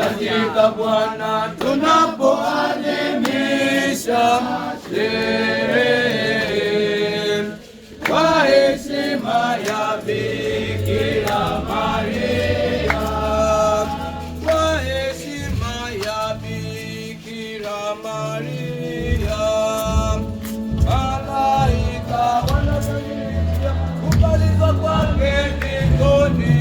katika Bwana tunapoadhimisha sherehe kwa heshima ya Bikira Maria, kwa heshima ya Bikira Maria. Malaika wanashangilia kubalizwa kwake mbinguni.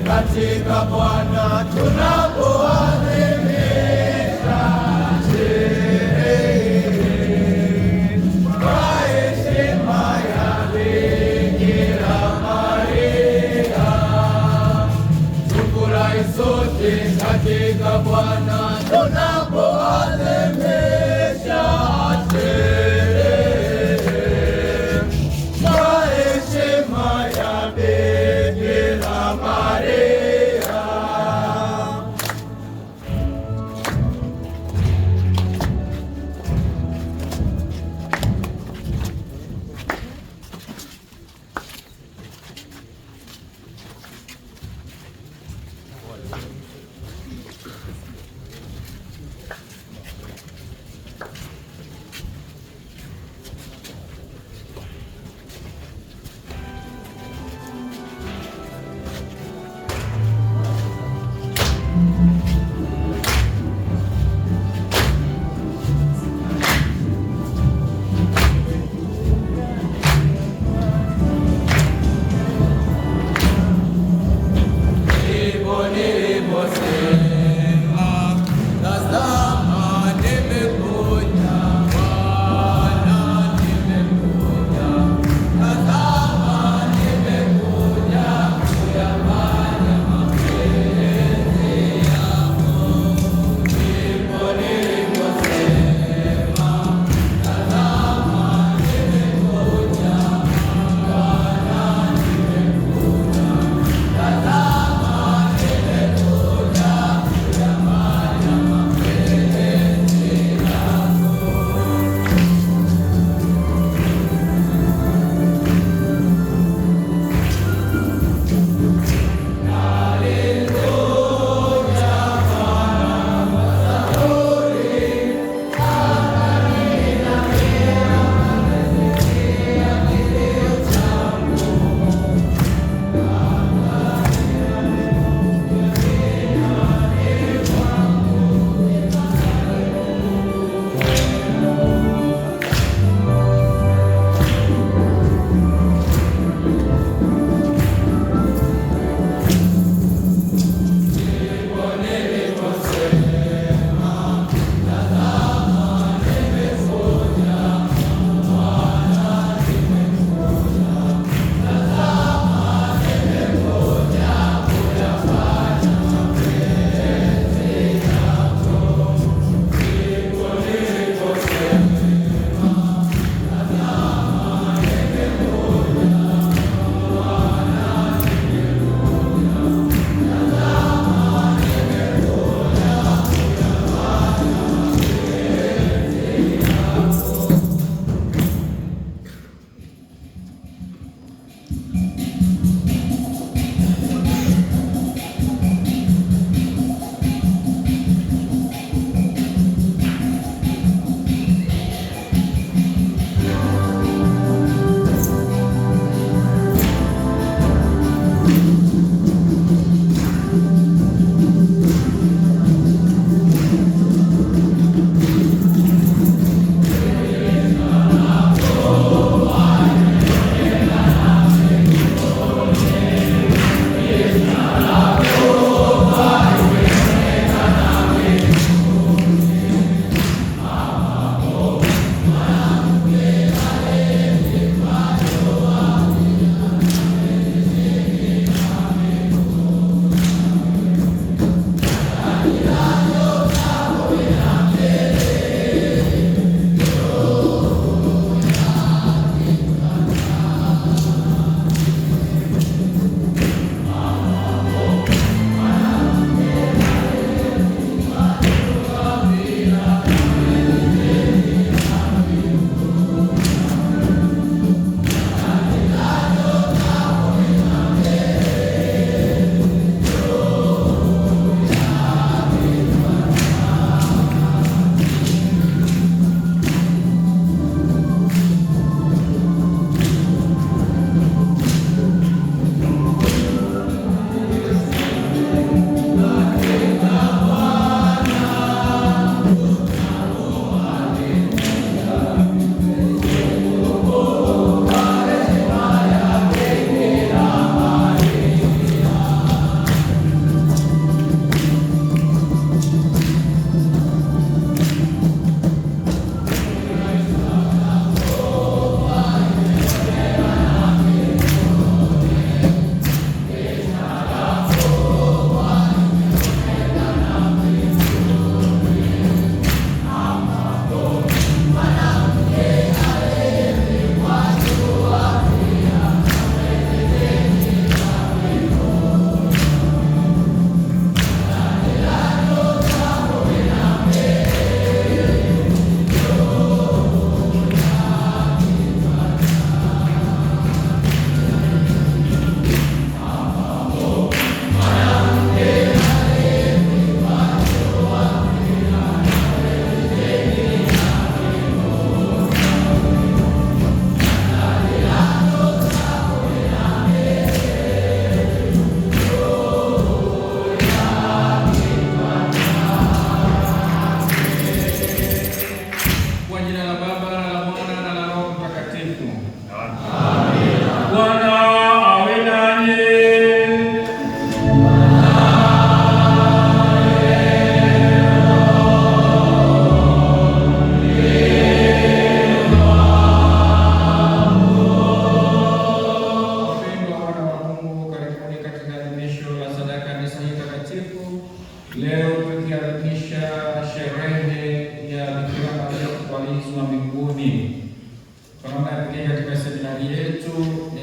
Katika Bwana tunapoadhimisha sherehe kwa heshima ya Bikira Maria, tufurahi sote katika Bwana tunapoadhimisha sherehe kwa heshima ya Bikira Maria.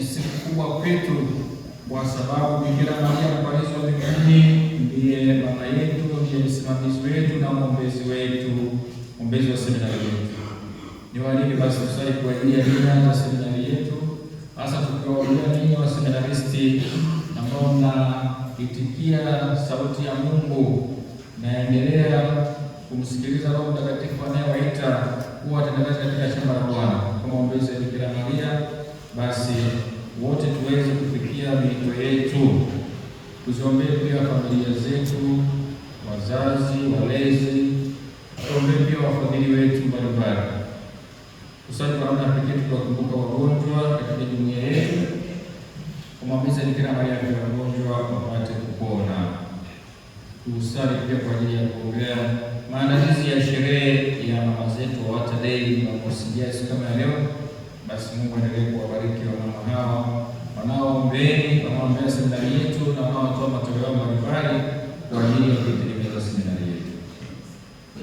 siku kubwa kwetu, kwa sababu Bikira Maria mpalizi wa mbinguni ndiye mama yetu, ndiye msimamizi wetu na mwombezi wetu, mwombezi wa seminari yetu. Niwaalike basi kusali kwa ajili ya jina za seminari yetu, hasa tukiwaombea ninyi wa seminaristi ambao mnaitikia sauti ya Mungu, naendelea kumsikiliza Roho Mtakatifu anayewaita kuwa watendakazi katika shamba la Bwana kama ombezi ya Bikira Maria. Basi wote tuweze kufikia miito yetu, tuziombee pia familia zetu, wazazi, walezi, tuombee pia wafadhili wetu mbalimbali. Kusali kwa namna pekee tukiwakumbuka wagonjwa katika jumuiya yetu, kumwambia Bikira Maria kwa wagonjwa wapate kupona. Tusali pia kwa ajili ya kuombea maandalizi ya sherehe ya mama zetu wa Walter Day Jumamosi ijayo kama ya leo. Basi Mungu endelee kuwabariki wamama hawa wanaoombeni, wanaoombea seminari yetu na wanaotoa matoleo mbalimbali kwa ajili ya kuitengeneza seminari yetu.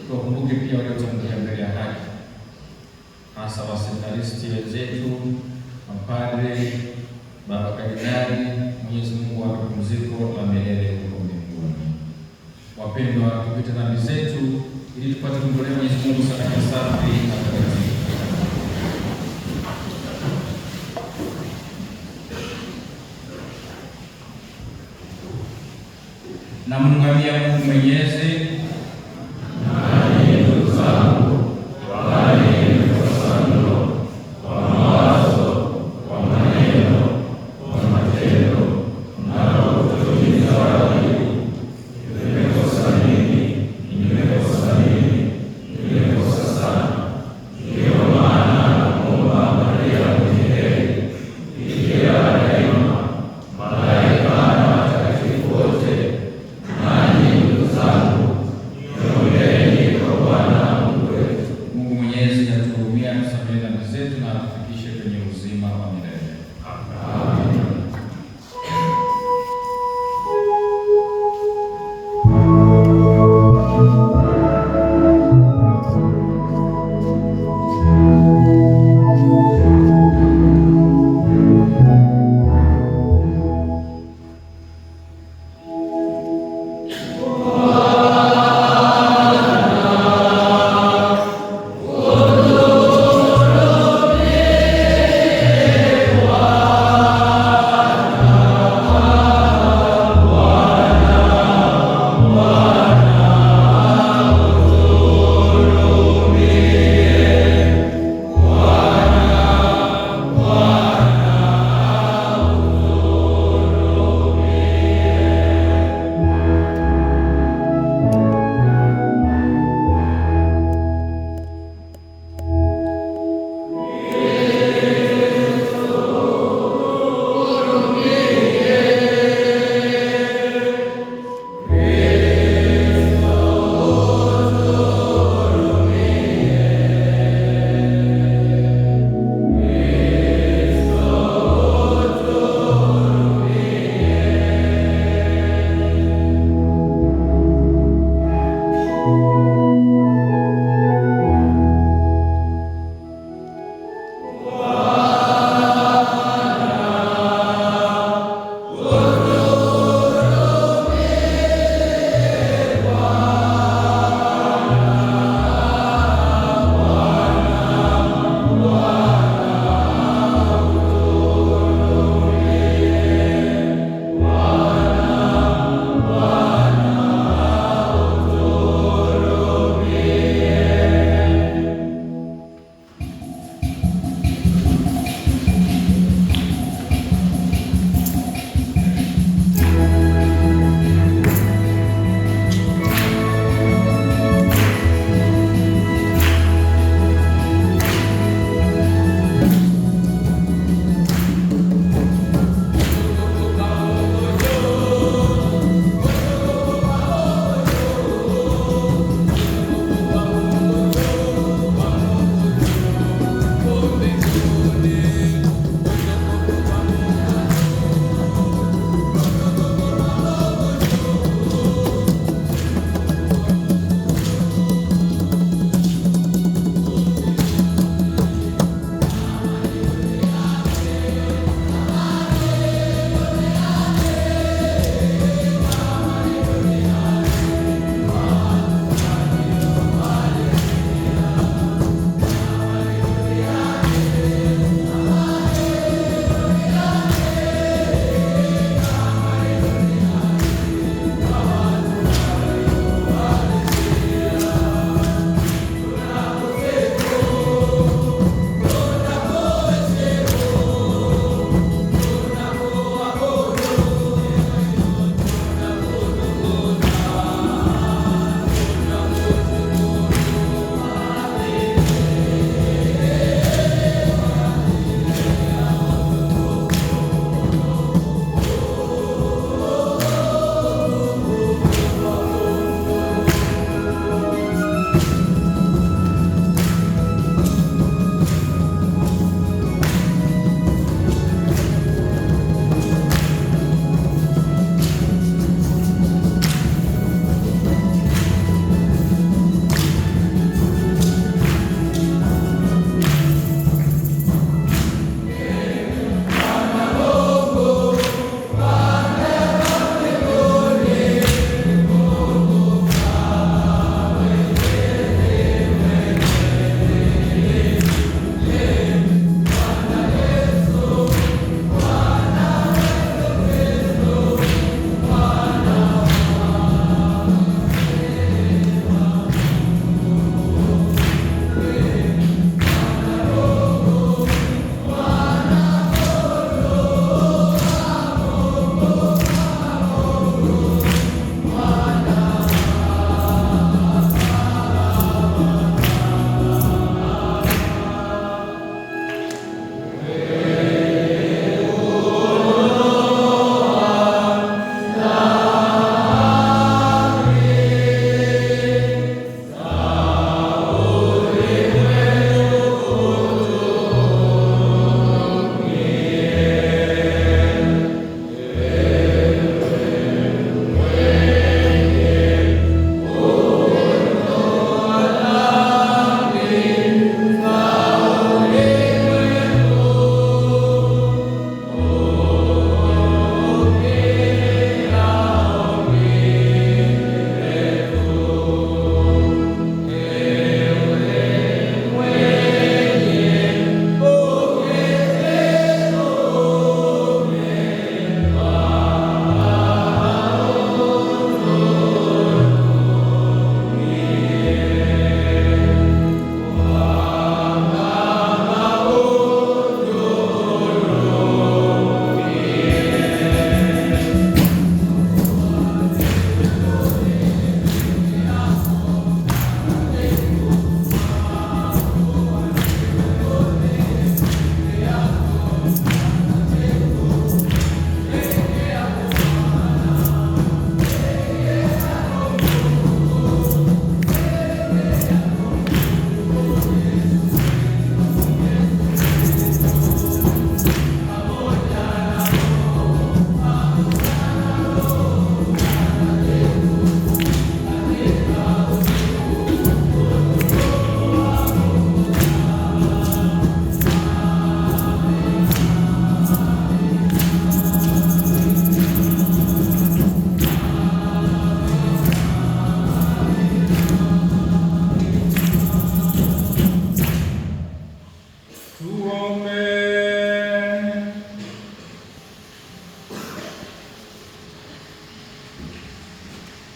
Tuwakumbuke pia waliotangulia mbele ya haki, hasa waseminaristi wenzetu, mapadre, baba kardinali. Mwenyezi Mungu awape pumziko la milele huko mbinguni. Wapendwa, tupite dhambi zetu ili tupate kumtolea Mwenyezi Mungu sadaka safi na takatifu. Na mngamia Mungu Mwenyezi,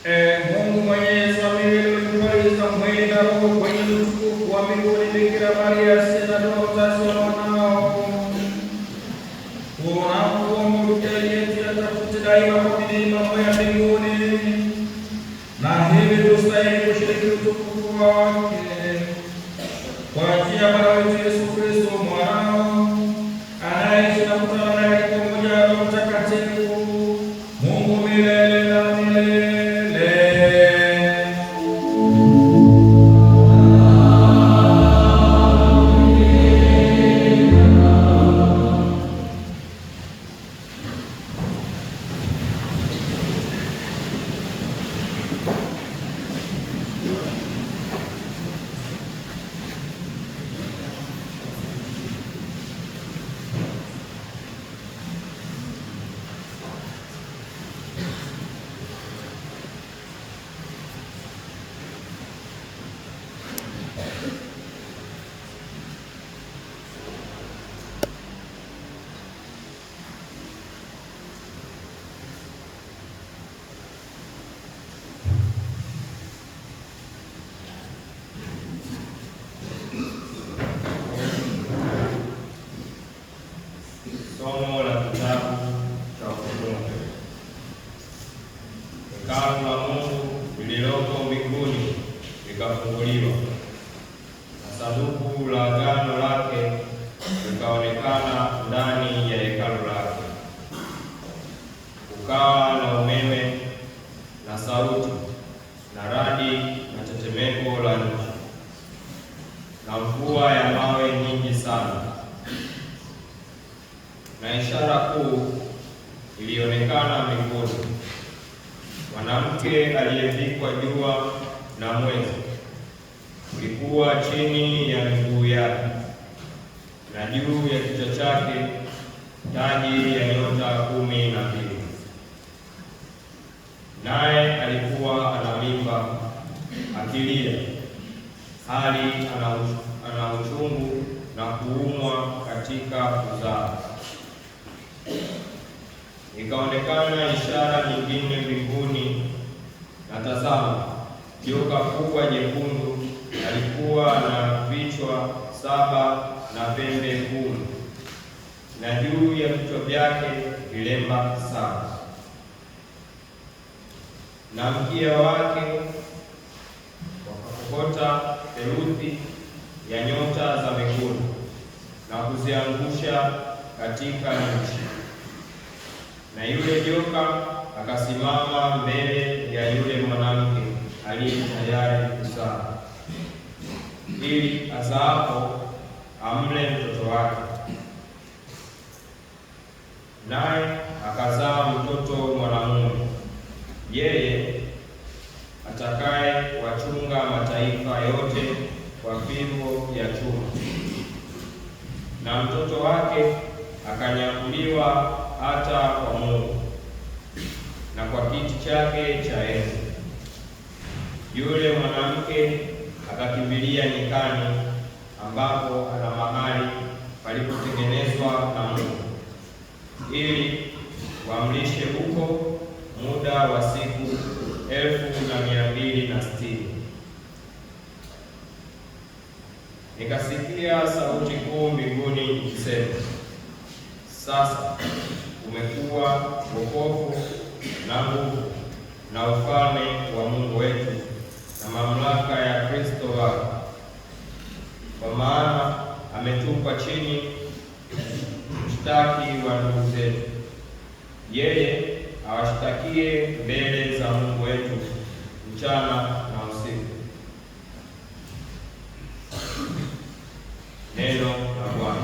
Mungu Mwenyezi wa milele, ulimaliza mwili na roho kwenye utukufu wa mbinguni Bikira Maria sina roho mzazi wa mwanao. Unapoomba yetu yatafute daima kwa bidii mambo ya mbinguni, na hivi tustahili kushiriki utukufu wake kwa njia ya Bwana wetu Yesu Kristo mwanao, anayeishi na kutawala naye katika umoja wa Roho Mtakatifu, Mungu milele na milele. Somo la kitabu cha Ufunuo. Hekalu la Mungu lililoko mbinguni likafunguliwa, na sanduku la agano lake likaonekana ndani ya hekalu lake. Kukawa na umeme na sauti na radi na tetemeko la nchi na mvua ya mawe nyingi sana. Na ishara kuu ilionekana mbinguni: mwanamke aliyevikwa jua na mwezi ulikuwa chini ya miguu yake, na juu ya kichwa chake taji ya nyota 12. Naye alikuwa ana mimba akilia, hali ana uchungu na kuumwa katika kuzaa. Ikaonekana ishara nyingine mbinguni, na tazama, joka kubwa jekundu alikuwa na vichwa 7 na pembe 10, na juu ya vichwa vyake vilemba 7, na mkia wake wakakokota theluthi ya nyota za mbinguni na kuziangusha katika nchi. Na yule joka akasimama mbele ya yule mwanamke aliye tayari kuzaa, ili azaapo amle mtoto wake. Naye akazaa mtoto mwanamume, yeye atakaye wachunga mataifa yote kwa fimbo ya chuma. Na mtoto wake akanyakuliwa hata kwa Mungu na kwa kiti chake cha enzi. Yule mwanamke akakimbilia nyikani, ambapo ana mahali palipotengenezwa na Mungu, ili wamlishe huko muda wa siku 1260. Nikasikia sauti kuu mbinguni ikisema, sasa umekuwa wokovu na nguvu na ufalme wa Mungu wetu na mamlaka ya Kristo wake, kwa maana ametupwa chini mshtaki wa ndugu zetu. Yeye awashtakie mbele za Mungu wetu mchana na usiku. Neno la Bwana.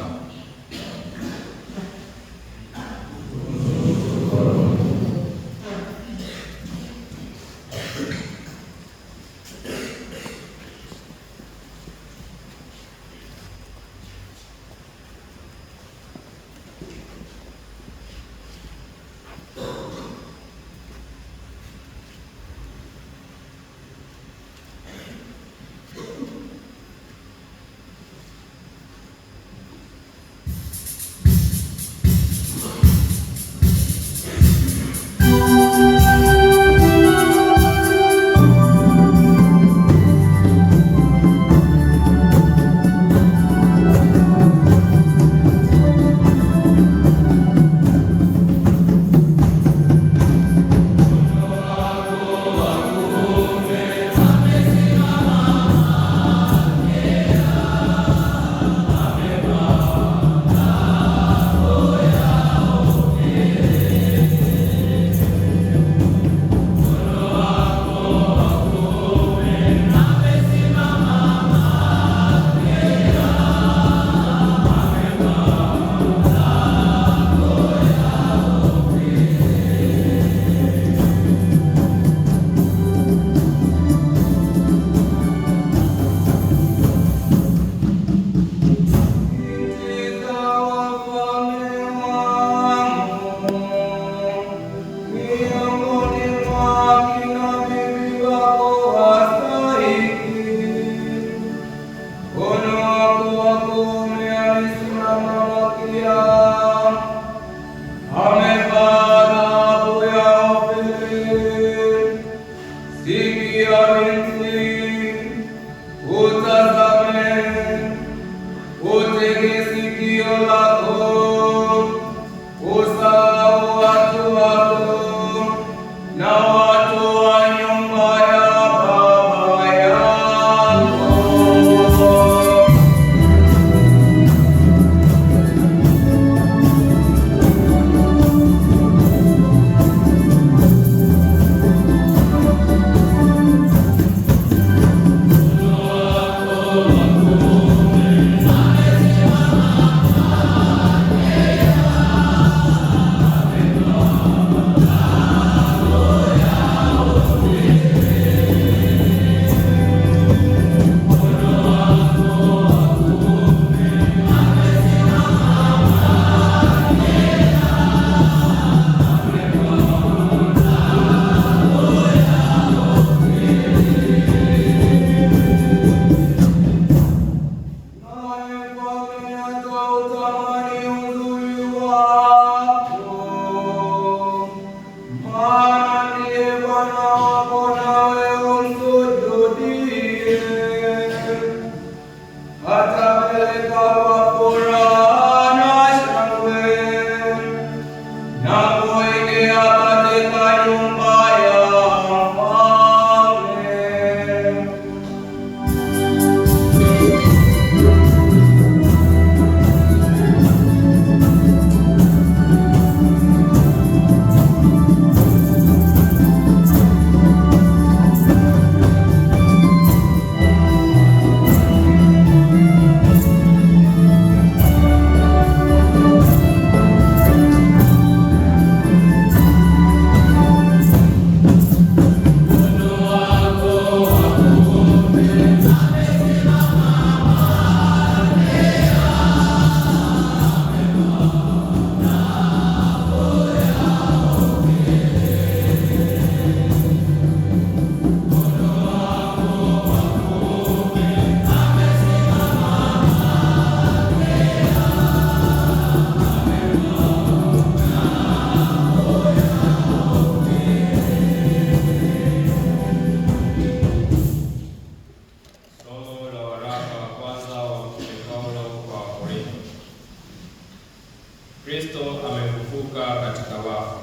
katika wafu,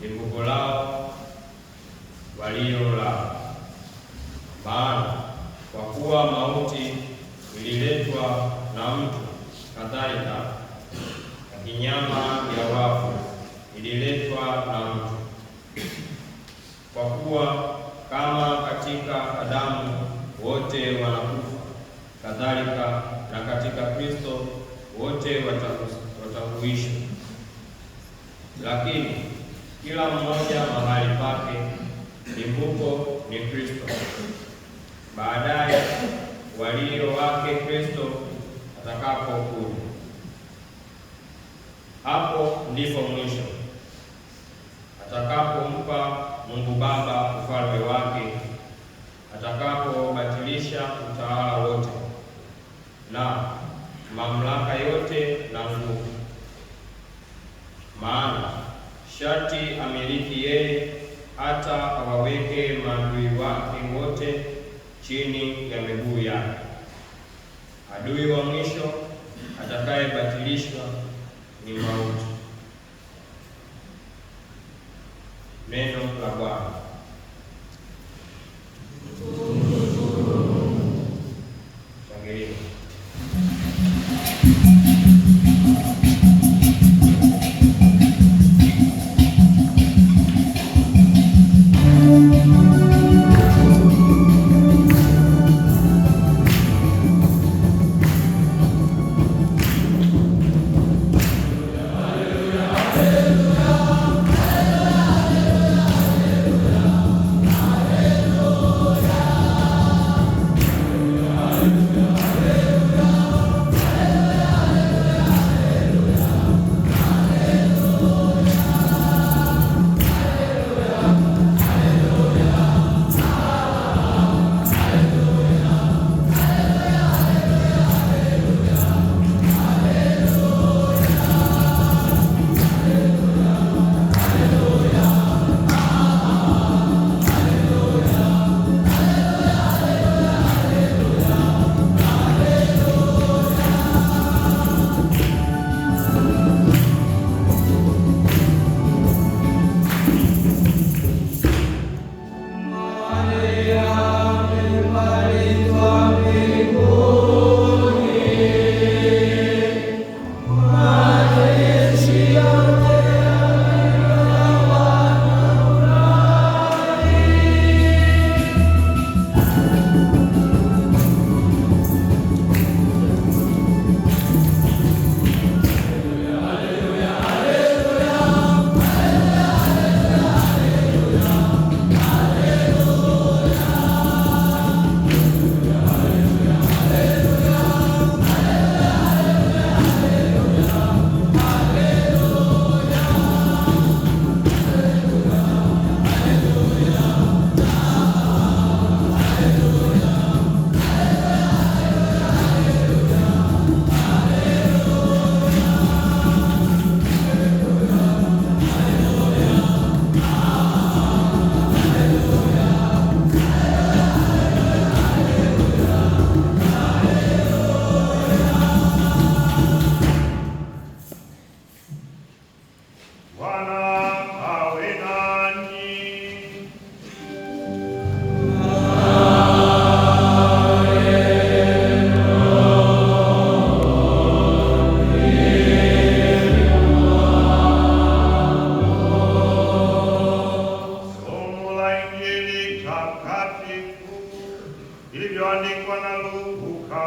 limbuko lao waliolala. Maana kwa kuwa mauti ililetwa na mtu, kadhalika na kinyama ya wafu ililetwa na mtu. Kwa kuwa kama katika Adamu wote wanakufa, kadhalika na katika Kristo wote watahuishwa. Lakini kila mmoja mahali pake, limbuko ni Kristo, baadaye walio wake Kristo atakapokuja. Hapo ndipo mwisho, atakapompa Mungu Baba ufalme wake, atakapobatilisha utawala wote na mamlaka yote na nguvu. Maana sharti amiliki yeye, hata awaweke maadui wake wote chini ya miguu yake. Adui wa mwisho atakayebatilishwa ni mauti. Neno la Bwana. Shangilini. ilivyoandikwa na Luka.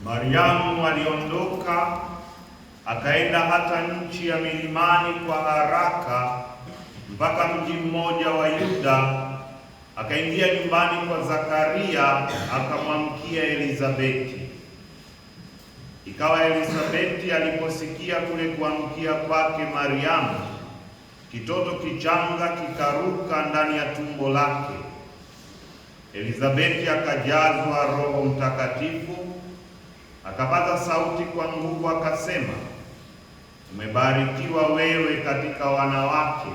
Mariamu aliondoka akaenda hata nchi ya milimani kwa haraka mpaka mji mmoja wa Yuda, akaingia nyumbani kwa Zakaria akamwamkia Elizabeti. Ikawa Elizabeti aliposikia kule kuamkia kwake Mariamu, kitoto kichanga kikaruka ndani ya tumbo lake. Elizabeti akajazwa Roho Mtakatifu, akapaza sauti kwa nguvu akasema, umebarikiwa wewe katika wanawake,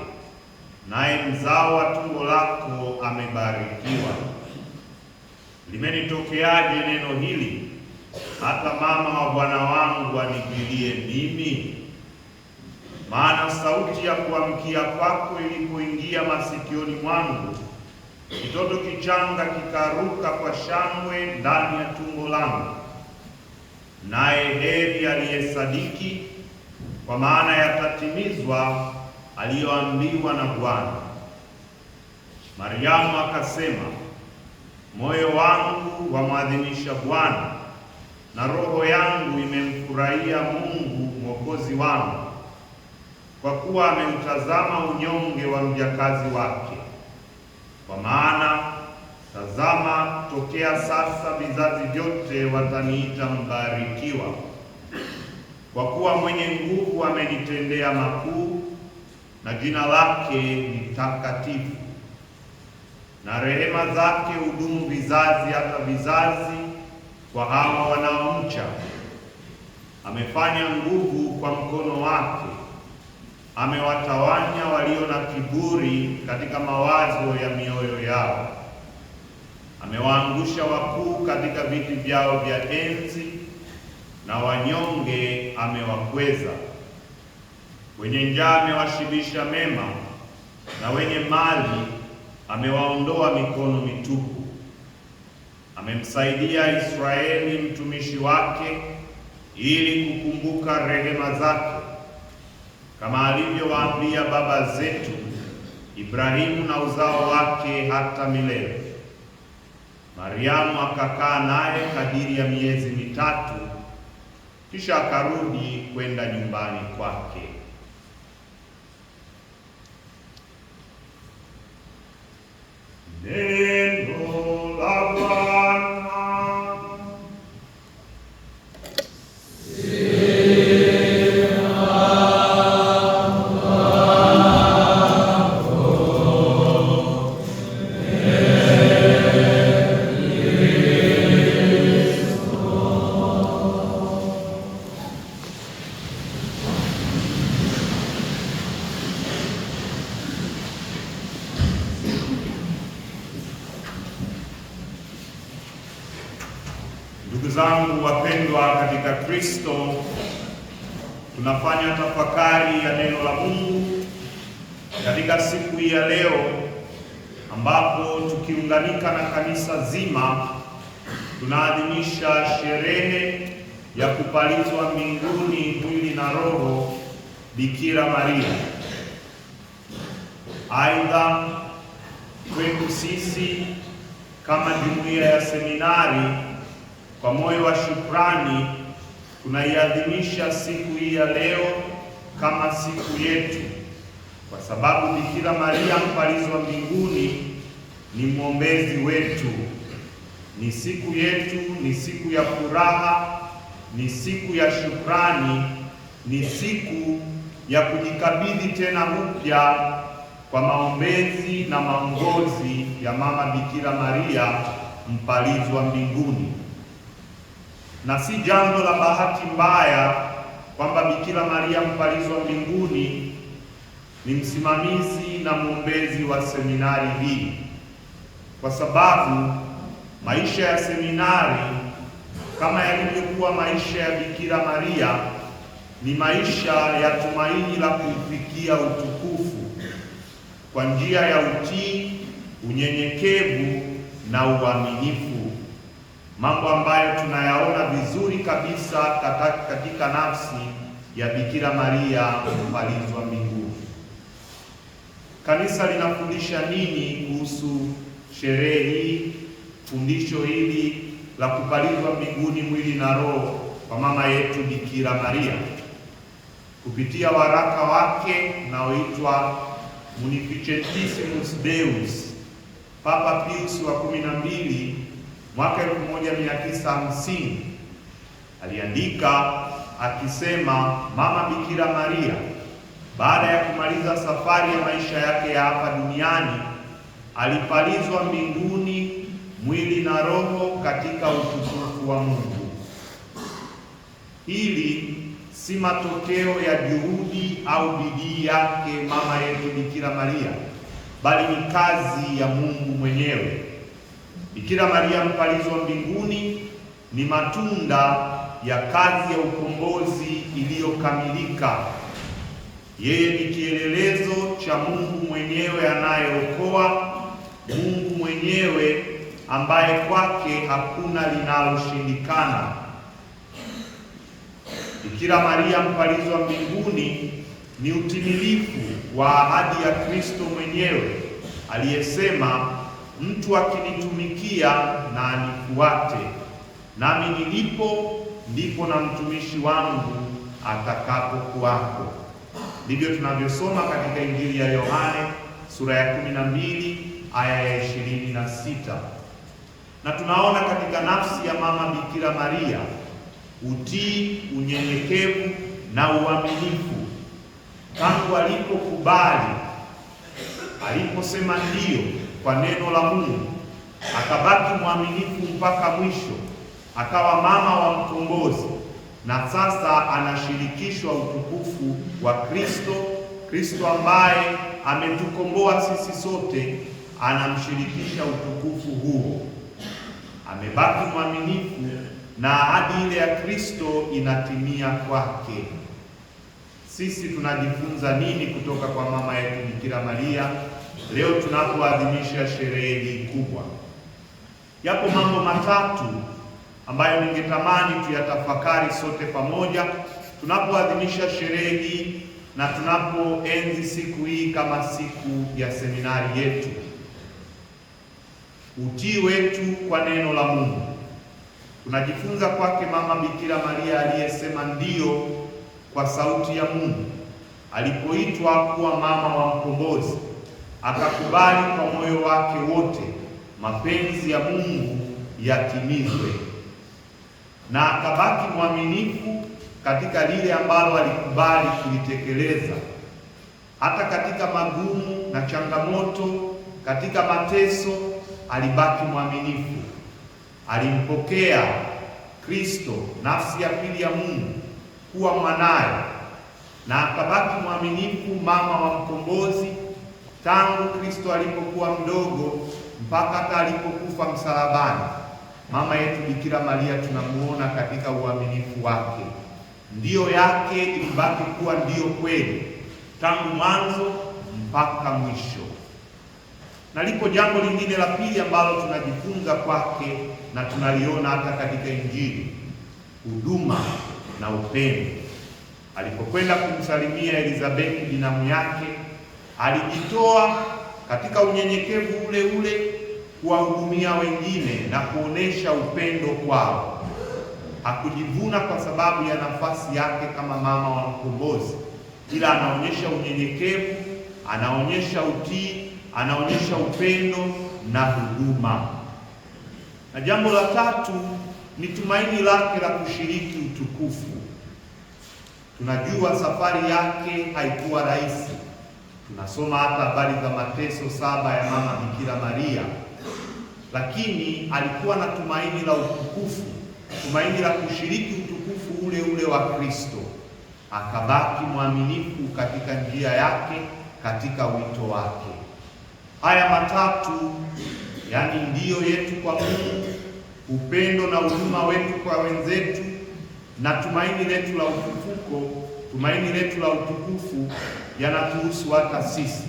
naye mzao wa tumbo lako amebarikiwa. Limenitokeaje neno hili, hata mama wa Bwana wangu anijilie mimi? Maana sauti ya kuamkia kwako ilipoingia masikioni mwangu, kitoto kichanga kikaruka kwa shangwe ndani ya tumbo langu. Naye heri aliyesadiki, kwa maana yatatimizwa aliyoambiwa na Bwana. Mariamu akasema, moyo wangu wamwadhimisha Bwana, na roho yangu imemfurahia Mungu Mwokozi wangu, kwa kuwa ameutazama unyonge wa mjakazi wake. Kwa maana tazama, tokea sasa vizazi vyote wataniita mbarikiwa, kwa kuwa mwenye nguvu amenitendea makuu, na jina lake ni takatifu. Na rehema zake hudumu vizazi hata vizazi kwa hawa wanaomcha. Amefanya nguvu kwa mkono wake, amewatawanya walio na kiburi katika mawazo ya mioyo yao. Amewaangusha wakuu katika viti vyao vya enzi, na wanyonge amewakweza. Wenye njaa amewashibisha mema, na wenye mali amewaondoa mikono mitupu. Amemsaidia Israeli mtumishi wake, ili kukumbuka rehema zake, kama alivyowaambia baba zetu Ibrahimu na uzao wake hata milele. Mariamu akakaa naye kadiri ya miezi mitatu, kisha akarudi kwenda nyumbani kwake. Neno la Bwana. Ndugu zangu wapendwa katika Kristo, tunafanya tafakari ya neno la Mungu katika siku hii ya leo, ambapo tukiunganika na kanisa zima tunaadhimisha sherehe ya kupalizwa mbinguni mwili na roho Bikira Maria. Aidha, kwetu sisi kama jumuiya ya seminari, kwa moyo wa shukrani tunaiadhimisha siku hii ya leo kama siku yetu, kwa sababu Bikira Maria mpalizwa mbinguni ni mwombezi wetu. Ni siku yetu, ni siku ya furaha, ni siku ya shukrani, ni siku ya kujikabidhi tena upya kwa maombezi na maongozi ya Mama Bikira Maria mpalizwa mbinguni. Na si jambo la bahati mbaya kwamba Bikira Maria mpalizwa mbinguni ni msimamizi na mwombezi wa seminari hii, kwa sababu maisha ya seminari kama yalivyokuwa maisha ya Bikira Maria ni maisha ya tumaini la kufikia utukufu kwa njia ya utii, unyenyekevu na uaminifu, mambo ambayo tunayaona vizuri kabisa katika nafsi ya Bikira Maria mpalizwa mbinguni. Kanisa linafundisha nini kuhusu sherehe hii, fundisho hili la kupalizwa mbinguni mwili na roho kwa mama yetu Bikira Maria? Kupitia waraka wake unaoitwa Munificentissimus Deus, Papa Pius wa 12 mwaka 1950 aliandika akisema, Mama Bikira Maria baada ya kumaliza safari ya maisha yake ya hapa duniani alipalizwa mbinguni mwili na roho katika utukufu wa Mungu. Hili si matokeo ya juhudi au bidii yake mama yetu Bikira Maria, bali ni kazi ya Mungu mwenyewe. Bikira Maria mpalizwa mbinguni ni matunda ya kazi ya ukombozi iliyokamilika. Yeye ni kielelezo cha Mungu mwenyewe anayeokoa, Mungu mwenyewe ambaye kwake hakuna linaloshindikana. Bikira Maria mpalizwa mbinguni ni utimilifu wa ahadi ya Kristo mwenyewe aliyesema, mtu akinitumikia na anifuate, nami nilipo ndipo na mtumishi wangu atakapokuwako. Ndivyo tunavyosoma katika Injili ya Yohane sura ya 12 aya ya 26. Na tunaona katika nafsi ya mama Bikira Maria utii, unyenyekevu na uaminifu. Tangu alipokubali, aliposema ndio kwa neno la Mungu, akabaki mwaminifu mpaka mwisho, akawa mama wa mkombozi, na sasa anashirikishwa utukufu wa Kristo. Kristo ambaye ametukomboa sisi sote anamshirikisha utukufu huo. Amebaki mwaminifu na ahadi ile ya Kristo inatimia kwake. Sisi tunajifunza nini kutoka kwa mama yetu Bikira Maria leo tunapoadhimisha sherehe hii kubwa? Yapo mambo matatu ambayo ningetamani tuyatafakari sote pamoja tunapoadhimisha sherehe hii na tunapoenzi siku hii kama siku ya seminari yetu. Utii wetu kwa neno la Mungu. Tunajifunza kwake mama Bikira Maria aliyesema ndio kwa sauti ya Mungu. Alipoitwa kuwa mama wa mkombozi, akakubali kwa moyo wake wote mapenzi ya Mungu yatimizwe, na akabaki mwaminifu katika lile ambalo alikubali kulitekeleza. Hata katika magumu na changamoto, katika mateso, alibaki mwaminifu. Alimpokea Kristo, nafsi ya pili ya Mungu, kuwa mwanaye, na akabaki mwaminifu mama wa mkombozi tangu Kristo alipokuwa mdogo mpaka hata alipokufa msalabani. Mama yetu Bikira Maria tunamuona katika uaminifu wake. Ndio yake ilibaki kuwa ndio kweli tangu mwanzo mpaka mwisho. Na lipo jambo lingine la pili ambalo tunajifunza kwake na tunaliona hata katika Injili: huduma na upendo. Alipokwenda kumsalimia Elizabeti binamu yake, alijitoa katika unyenyekevu ule ule kuwahudumia wengine na kuonesha upendo kwao. Hakujivuna kwa sababu ya nafasi yake kama mama wa mkombozi, ila anaonyesha unyenyekevu, anaonyesha utii, anaonyesha upendo na huduma. Na jambo la tatu ni tumaini lake la kushiriki utukufu. Tunajua safari yake haikuwa rahisi. Tunasoma hata habari za mateso 7 ya mama Bikira Maria, lakini alikuwa na tumaini la utukufu, tumaini la kushiriki utukufu ule ule wa Kristo. Akabaki mwaminifu katika njia yake, katika wito wake. Haya matatu, yani ndio yetu kwa Mungu, upendo na huduma wetu kwa wenzetu, na tumaini letu la ufufuko, tumaini letu la utukufu, yanatuhusu hata sisi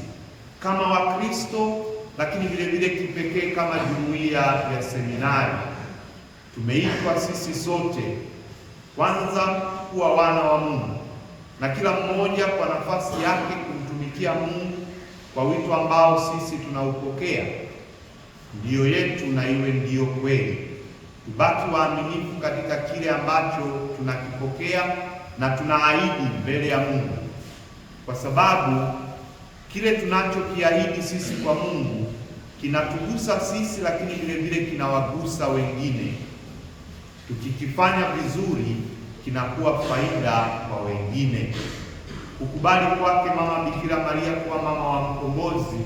kama Wakristo, lakini vile vile kipekee kama jumuiya ya seminari. Tumeitwa sisi sote kwanza kuwa wana wa Mungu, na kila mmoja kwa nafasi yake kumtumikia Mungu kwa wito ambao sisi tunaupokea. Ndio yetu na iwe ndio kweli. Tubaki waaminifu katika kile ambacho tunakipokea na tunaahidi mbele ya Mungu, kwa sababu kile tunachokiahidi sisi kwa Mungu kinatugusa sisi, lakini vile vile kinawagusa wengine. Tukikifanya vizuri, kinakuwa faida kwa wengine. Kukubali kwake mama Bikira Maria kuwa mama wa mkombozi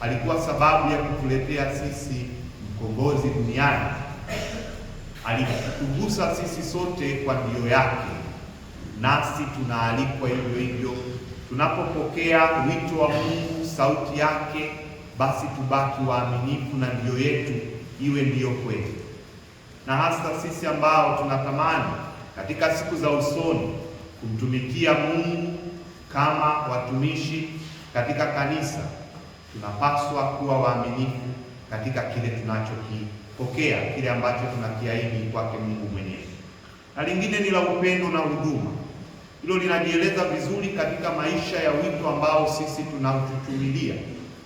alikuwa sababu ya kutuletea sisi mkombozi duniani, alitugusa sisi sote kwa ndio yake, nasi tunaalikwa hivyo hivyo. Tunapopokea wito wa Mungu, sauti yake, basi tubaki waaminifu na ndio yetu iwe ndiyo kweli. Na hasa sisi ambao tunatamani katika siku za usoni kumtumikia Mungu kama watumishi katika kanisa, tunapaswa kuwa waaminifu katika kile tunachokipokea, kile ambacho tunakiahidi kwake Mungu mwenyewe. Na lingine ni la upendo na huduma. Hilo linajieleza vizuri katika maisha ya wito ambao sisi tunauchuchumilia,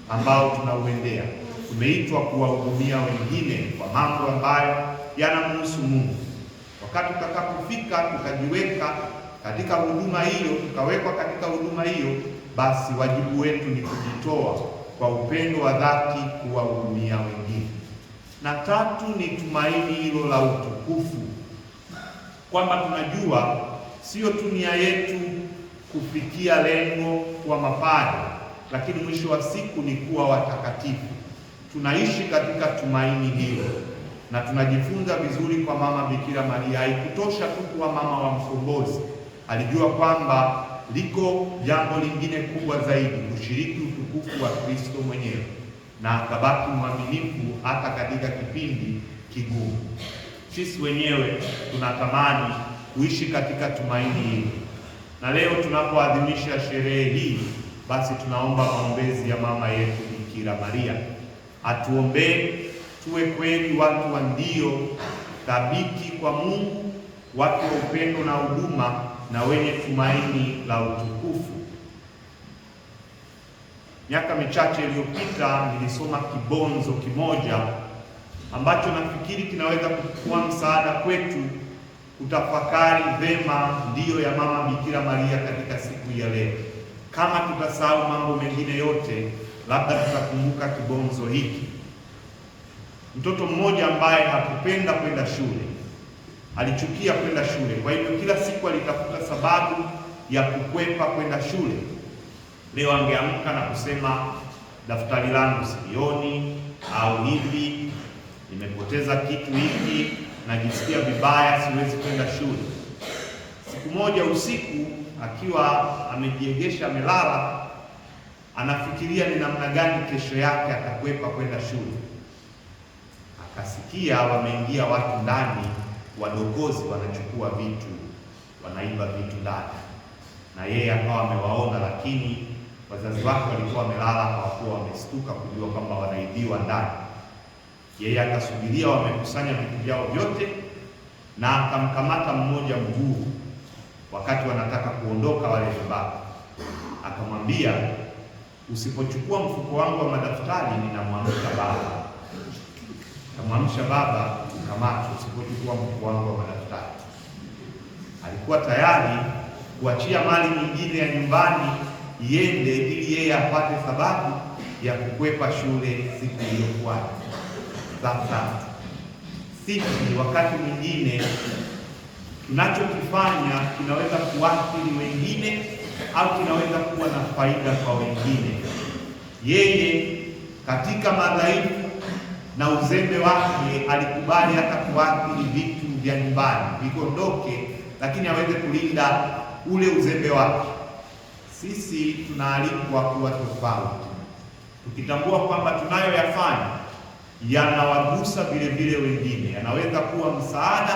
ambao tunauendea. Tumeitwa kuwahudumia wengine kwa mambo ambayo yanamhusu Mungu. Wakati tutakapofika tukajiweka katika huduma hiyo, tukawekwa katika huduma hiyo, basi wajibu wetu ni kujitoa kwa upendo wa dhati kuwahudumia wengine. Na tatu ni tumaini hilo la utukufu, kwamba tunajua sio tu nia yetu kufikia lengo kwa mapadre, lakini mwisho wa siku ni kuwa watakatifu. Tunaishi katika tumaini hilo na tunajifunza vizuri kwa Mama Bikira Maria. Haikutosha tu kuwa mama wa mkombozi, alijua kwamba liko jambo lingine kubwa zaidi, kushiriki utukufu wa Kristo mwenyewe, na akabaki mwaminifu hata katika kipindi kigumu. Sisi wenyewe tunatamani kuishi katika tumaini hili, na leo tunapoadhimisha sherehe hii, basi tunaomba maombezi ya mama yetu Bikira Maria, atuombee tuwe kweli watu wa ndio thabiti kwa Mungu, watu wa upendo na huduma, na wenye tumaini la utukufu. Miaka michache iliyopita nilisoma kibonzo kimoja ambacho nafikiri kinaweza kuwa msaada kwetu kutafakari vema ndio ya mama Bikira Maria katika siku ya leo. Kama tutasahau mambo mengine yote, labda tutakumbuka kibonzo hiki. Mtoto mmoja ambaye hakupenda kwenda shule, alichukia kwenda shule, kwa hivyo kila siku alitafuta sababu ya kukwepa kwenda shule. Leo angeamka na kusema daftari langu silioni, au hivi nimepoteza kitu hiki, najisikia vibaya, siwezi kwenda shule. Siku moja usiku, akiwa amejiegesha amelala, anafikiria ni namna gani kesho yake atakwepa kwenda shule. Akasikia wameingia watu ndani, wadogozi wanachukua vitu, wanaiba vitu ndani, na yeye akawa amewaona, lakini wazazi wake walikuwa wamelala, hawakuwa wamestuka kujua kwamba wanaibiwa ndani. Yeye akasubiria wamekusanya vitu vyao vyote, na akamkamata mmoja mguu wakati wanataka kuondoka wale vibaka. Akamwambia, usipochukua mfuko wangu wa madaftari ninamwamsha baba. Akamwamsha baba, ukamata, usipochukua mfuko wangu wa madaftari. Alikuwa tayari kuachia mali nyingine ya nyumbani iende ili yeye apate sababu ya kukwepa shule siku iliyofuata. Sasa sisi wakati mwingine tunachokifanya kinaweza kuathiri wengine au kinaweza kuwa na faida kwa wengine. Yeye katika madhaifu na uzembe wake alikubali hata kuathiri vitu vya nyumbani vikondoke, lakini aweze kulinda ule uzembe wake. Sisi tunaalikwa kuwa tofauti, tukitambua kwamba tunayoyafanya yanawagusa vile vile wengine, yanaweza kuwa msaada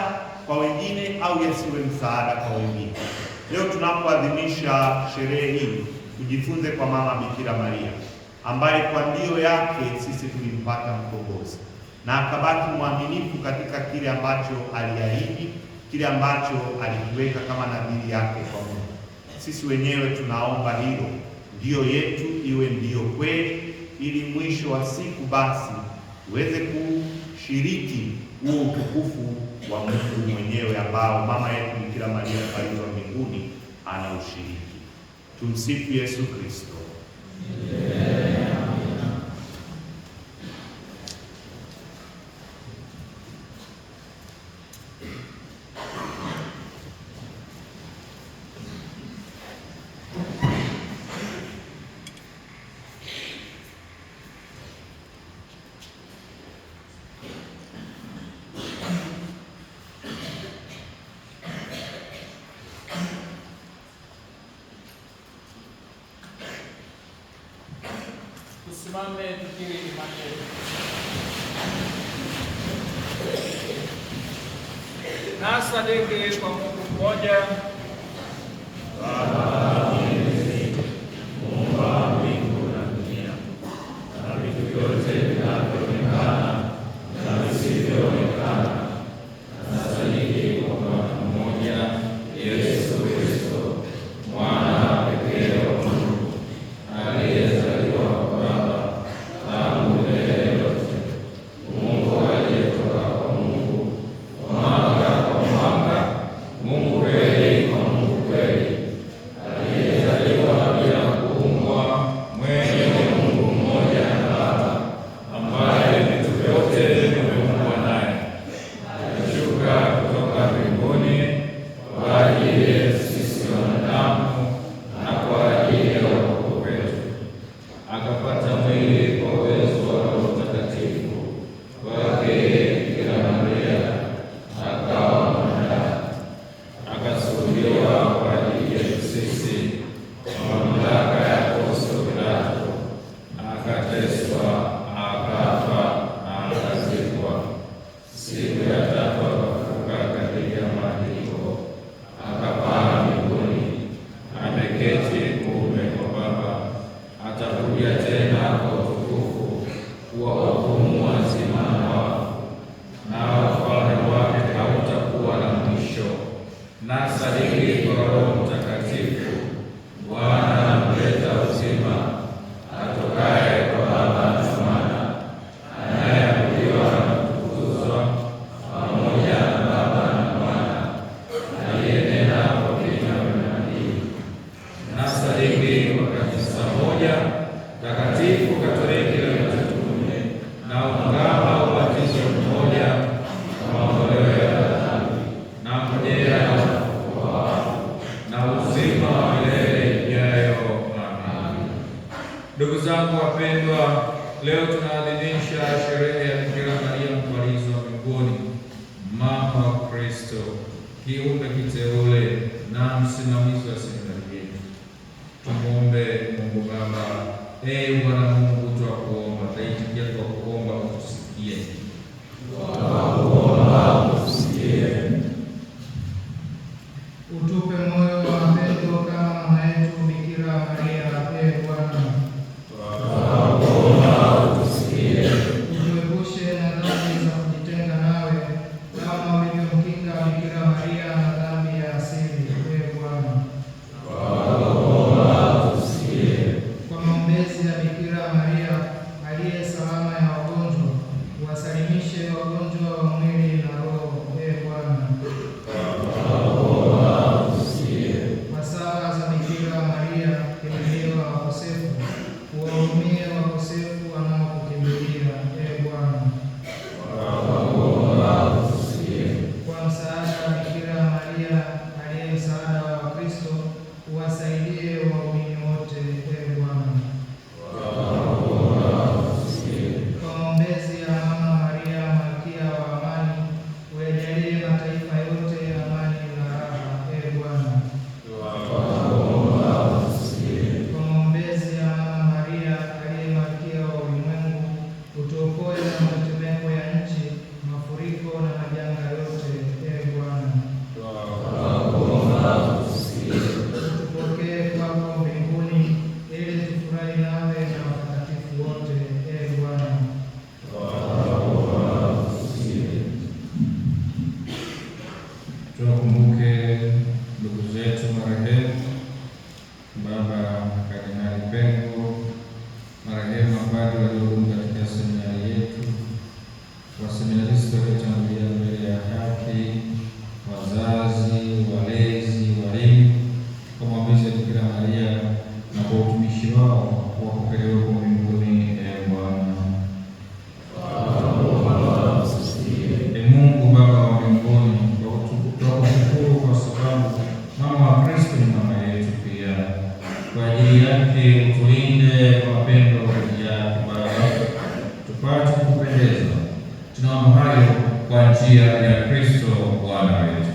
kwa wengine au yasiwe msaada kwa wengine. Leo tunapoadhimisha sherehe hii, tujifunze kwa mama Bikira Maria ambaye kwa ndio yake sisi tulimpata mkombozi, na akabaki mwaminifu katika kile ambacho aliahidi, kile ambacho alikiweka kama nadhiri yake kwa Mungu. Sisi wenyewe tunaomba hilo ndio yetu iwe ndio kweli, ili mwisho wa siku basi uweze kushiriki huo utukufu wa Mungu mwenyewe ambao mama yetu Bikira Maria Mfalme wa mbinguni anaushiriki. Tumsifu Yesu Kristo. Tusimame tukiri imani yetu. Na sadiki kwa Mungu mmoja, Baba Mwenyezi, Muumba mbingu na dunia na vitu vyote vinavyoonekana na visivyoonekana, na sadiki kwa Bwana mmoja, Yesu Kristo, mwana pekee wa Mungu, aliyezaliwa kwa Baba tangu milele yote, Mungu aliyetoka kwa Mungu, mwanga kwa mwanga, Mungu kweli kwa Mungu kweli, aliyezaliwa bila kuumbwa, mwenye Mungu mmoja na Baba, ambaye vitu vyote vimeumbwa naye, alishuka kutoka mbinguni kwa ajili yetu sisi wanadamu na kwa ajili ya wokovu wetu, akapata mwili kwa uwezo wa Roho Mtakatifu, kwake Bikira Maria, akawa mwanadamu, akasulubiwa kwa ajili yetu sisi kwa mamlaka ya Poncio Pilato, akateswa, akafa, akazikwa. Siku ya tatu akafufuka kadiri ya maandiko, akapaa mbinguni, ameketi kuume kwa Baba, atakuja tena kwa utukufu kuwahukumu wazima na wafu, nao ufalme wake hautakuwa na mwisho. Na sadiki kwa Roho Mtakatifu, Bwana mleta uzima, atokaye kwa Baba na Mwana, anayeabudiwa na kutukuzwa pamoja na Baba na Mwana, aliyenena kwa kinywa vya manabii. Na sadiki kwa kanisa moja takatifu Katoliki la mitume, na ungama wa ubatizo mmoja kwa maondoleo ya dhambi, na ngojea na ufufuo wa wafu, na uzima wa milele ijayo. Amen. Ndugu zangu wapendwa, leo tunaadhimisha sherehe ya Bikira Maria Mparizi wa mbinguni, mama wa Kristo, kiumbe kiteule na msimamizi wa seminari yetu. Tumuombe Mungu Baba. Ee Bwana Mungu, twakuomba, taitikia kwa kuomba utusikie. Utupe moyo wa mapendo kama mama yetu Bikira Maria. Ee Bwana, utuepushe na dhambi za kujitenga nawe, kama ulivyomkinga Bikira Maria na dhambi ya asili. Ee Bwana, kwa maombezi ya Bikira Maria aliye salama ya wagonjwa, uwasalimishe wagonjwa wa mwili na roho. Ee Bwana, kwa sala za Bikira Maria kimbilio la wakosefu, uwahurumie wakosefu wanaokukimbilia. Ee Bwana, kwa msaada wa Bikira Maria aliye msaada wa Wakristo, uwasaidie waumini wote. Ee Bwana, kwa maombezi ya Mama Maria malkia wa amani, uyajalie mataifa yote amani na raha. Ee Bwana, kwa maombezi ya Mama Maria aliye malkia wa ulimwengu, utuokoe na matetemeko ya nchi, mafuriko na majanga yote. Ee Bwana, utupokee kwako mbinguni, ili tufurahi nawe na watakatifu wote. Ee Bwana, Tuwakumbuke ndugu zetu marehemu Baba Kardinali Pengo, marehemu mapadri waliohudumu katika seminari yetu, waseminaristi waliotangulia mbele ya haki, wazazi, walezi, walimu, kwa maombezi ya Bikira Maria na kwa utumishi wao wapokelewe kwa mbinguni. Ee Bwana, Ee Mungu Baba wa mbinguni, tunakushukuru kwa sababu mama wa Kristo ni mama yetu pia. Kwa ajili yake utulinde kwa mapendo yake Baba, tupate kupendeza. Tunaomba hayo kwa njia ya Kristo Bwana wetu.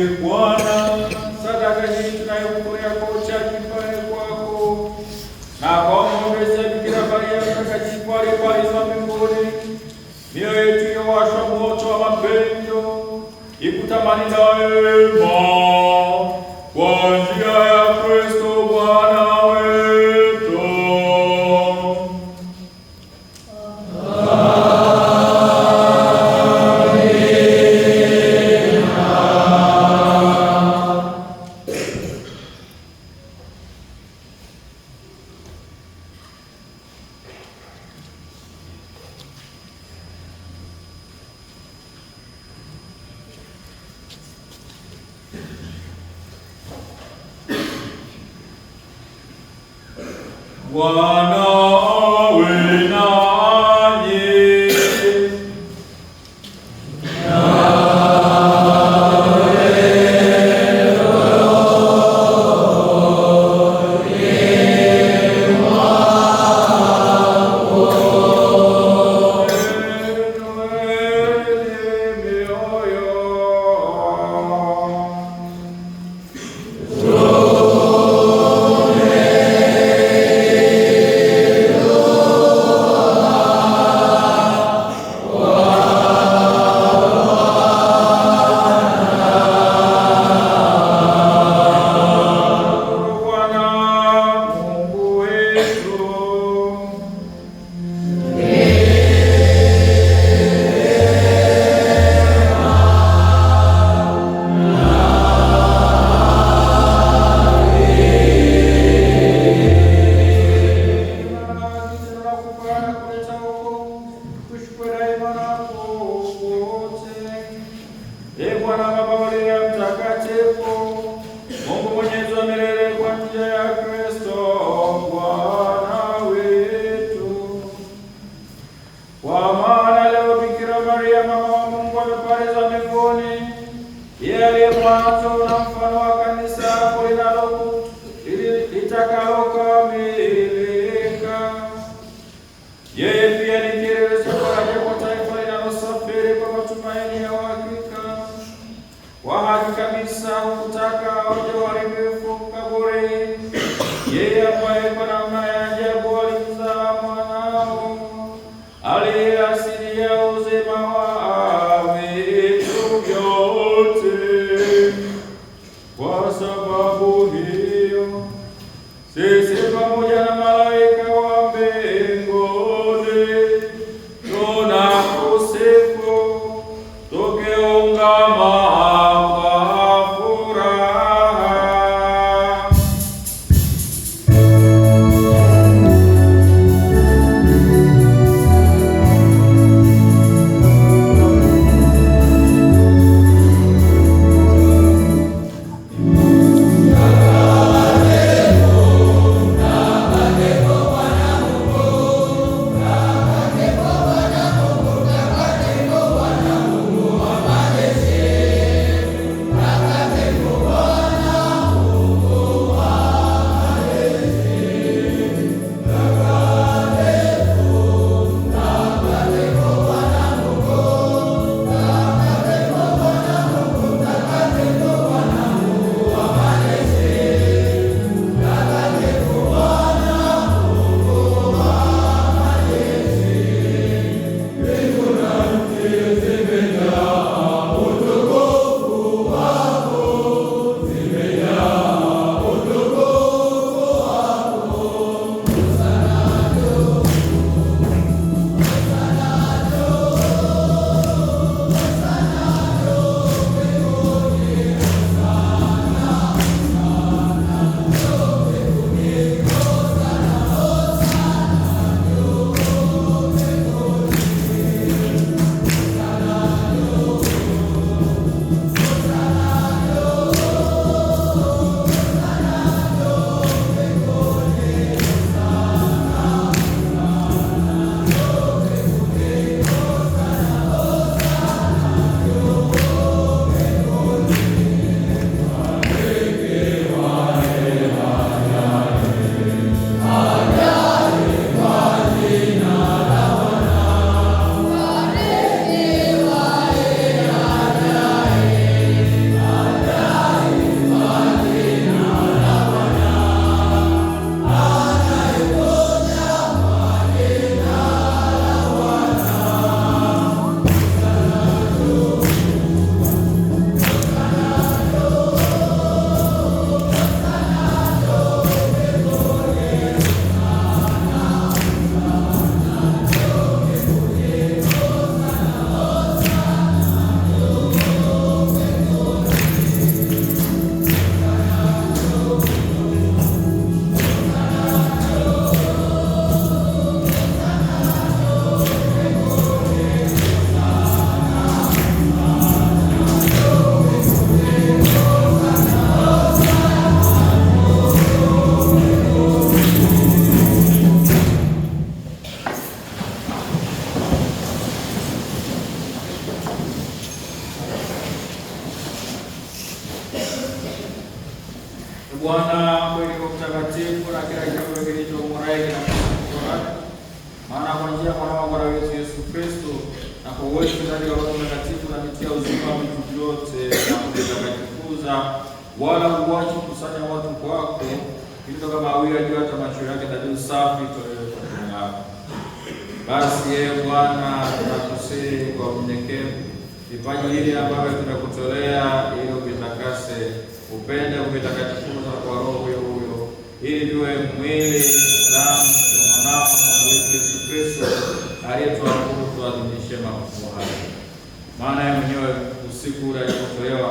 Bwana, sadaka hii tunayokutolea kwa uchaji pale kwako, na kwa maombezi ya Bikira Maria mtakatifu aliyepalizwa mbinguni, mioyo yetu iliyowashwa moto wa mapendo ikutamani daima kwa njia ya Kristo Bwana wetu. Bwana awe nanyi. Yeye pia ni kielelezo cha faraja kwa taifa linalosafiri kwa matumaini ya uhakika. Kwa haki kabisa hukutaka waje uharibifu kaburi. Yeye ambaye kwa namna ya ajabu alimzaa mwanao aliye asili ya uzima wa vitu vyote. Kwa sababu hiyo sisi pamoja na malaika wa mbinguni tunakusifu tukiungama kwa furaha. Amen. Bwana kweli kwa mtakatifu na kila kiumbe kilichoumbwa na maana kwa njia ya mwana wa Bwana wetu Yesu Kristo na kwa uwezo ndani ya Roho Mtakatifu na mitia uzima wa vitu vyote na kuvitakatifuza, wala huachi kusanya watu kwako, ili toka mawia juu hata macho yake dhabihu safi itolewe kwa jina lako. Basi yeye Bwana, tunakusihi kwa unyenyekevu vipaji hivi ambavyo tunakutolea ili uvitakase, upende kuvitakatifuza kwa Roho huyo huyo, ili viwe mwili na damu ya mwanao Bwana wetu Yesu Kristo aliyetuamuru tuadhimishe mafumbo haya. Maana yeye mwenyewe usiku ule alipotolewa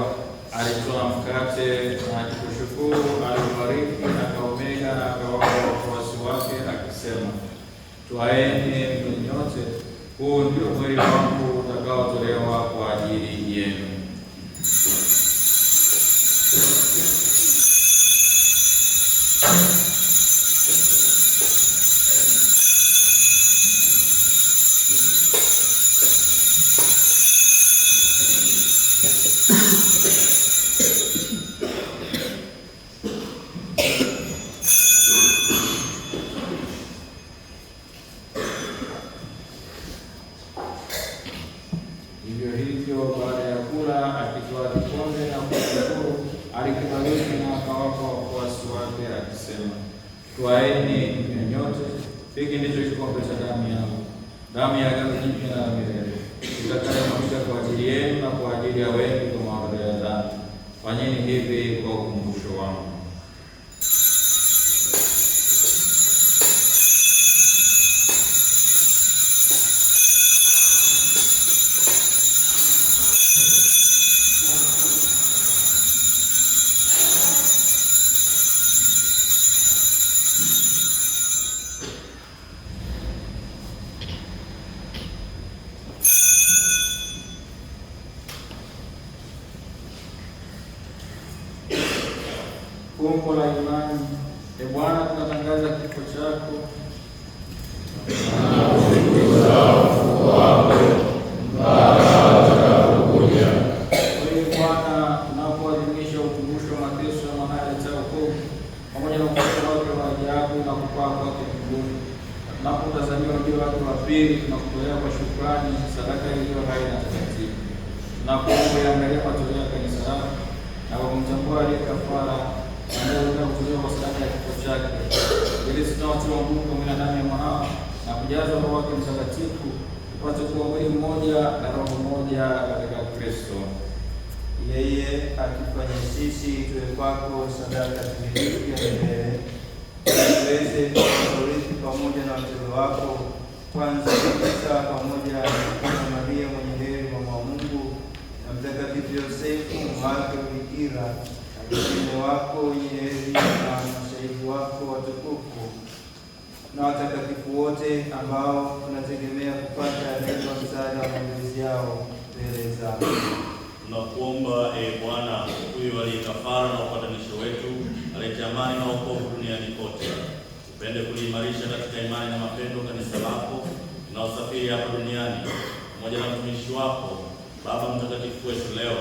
alitoa mkate na akikushukuru, aliubariki, akaumega na akawapa wafuasi wake akisema, twaeni mnywe nyote, huu ndio mwili wangu utakaotolewa kwa ajili yenu. Hivyo baada ya kula akitwaa kikombe na kushukuru, alikibariki na akawapa wafuasi wake akisema, twaeni mnywe nyote, hiki ndicho kikombe cha damu yangu, damu ya agano jipya na la milele, itakayomwagika kwa ajili yenu na kwa ajili ya wengi kwa maondoleo ya dhambi. Fanyeni hivi kwa ukumbusho wangu. Fumbo la imani. Ee Bwana, tunatangaza kifo chako Bwana, tunapoadhimisha ukumbusho wa mateso ya mwanaye aletaye wokovu pamoja na ufufuo wake wa ajabu na kupaa kwake mbinguni, tunapotazamia ujio wake wa pili, tunakutolea kwa shukrani sadaka iliyo hai na takatifu. Tunakuomba uangalie matoleo ya kanisa lako na kwa kumtambua aliye kafara anayeweza kutolewa kwa sadaka ya kifo chake, ili tunaotiwa nguvu pamoja na damu ya mwanao na kujazwa Roho wake Mtakatifu, tupate kuwa mwili mmoja na roho moja katika Kristo. Yeye akifanya sisi tuwe kwako sadaka timilifu ya milele, tuweze kuurithi pamoja na wateule wako, kwanza kabisa pamoja na Maria mwenye heri mama wa Mungu na Mtakatifu Yosefu wake Bikira na mitume wako wenye heri na mashahidi wako watukufu na watakatifu wote ambao tunategemea kupata neno msaada wa maombezi yao mbele zako. Tunakuomba Bwana, huyu aliye kafara na upatanisho wetu, alete amani na wokovu duniani kote, upende kuliimarisha katika imani na mapendo kanisa lako na usafiri hapa duniani, pamoja na mtumishi wako Baba Mtakatifu wetu leo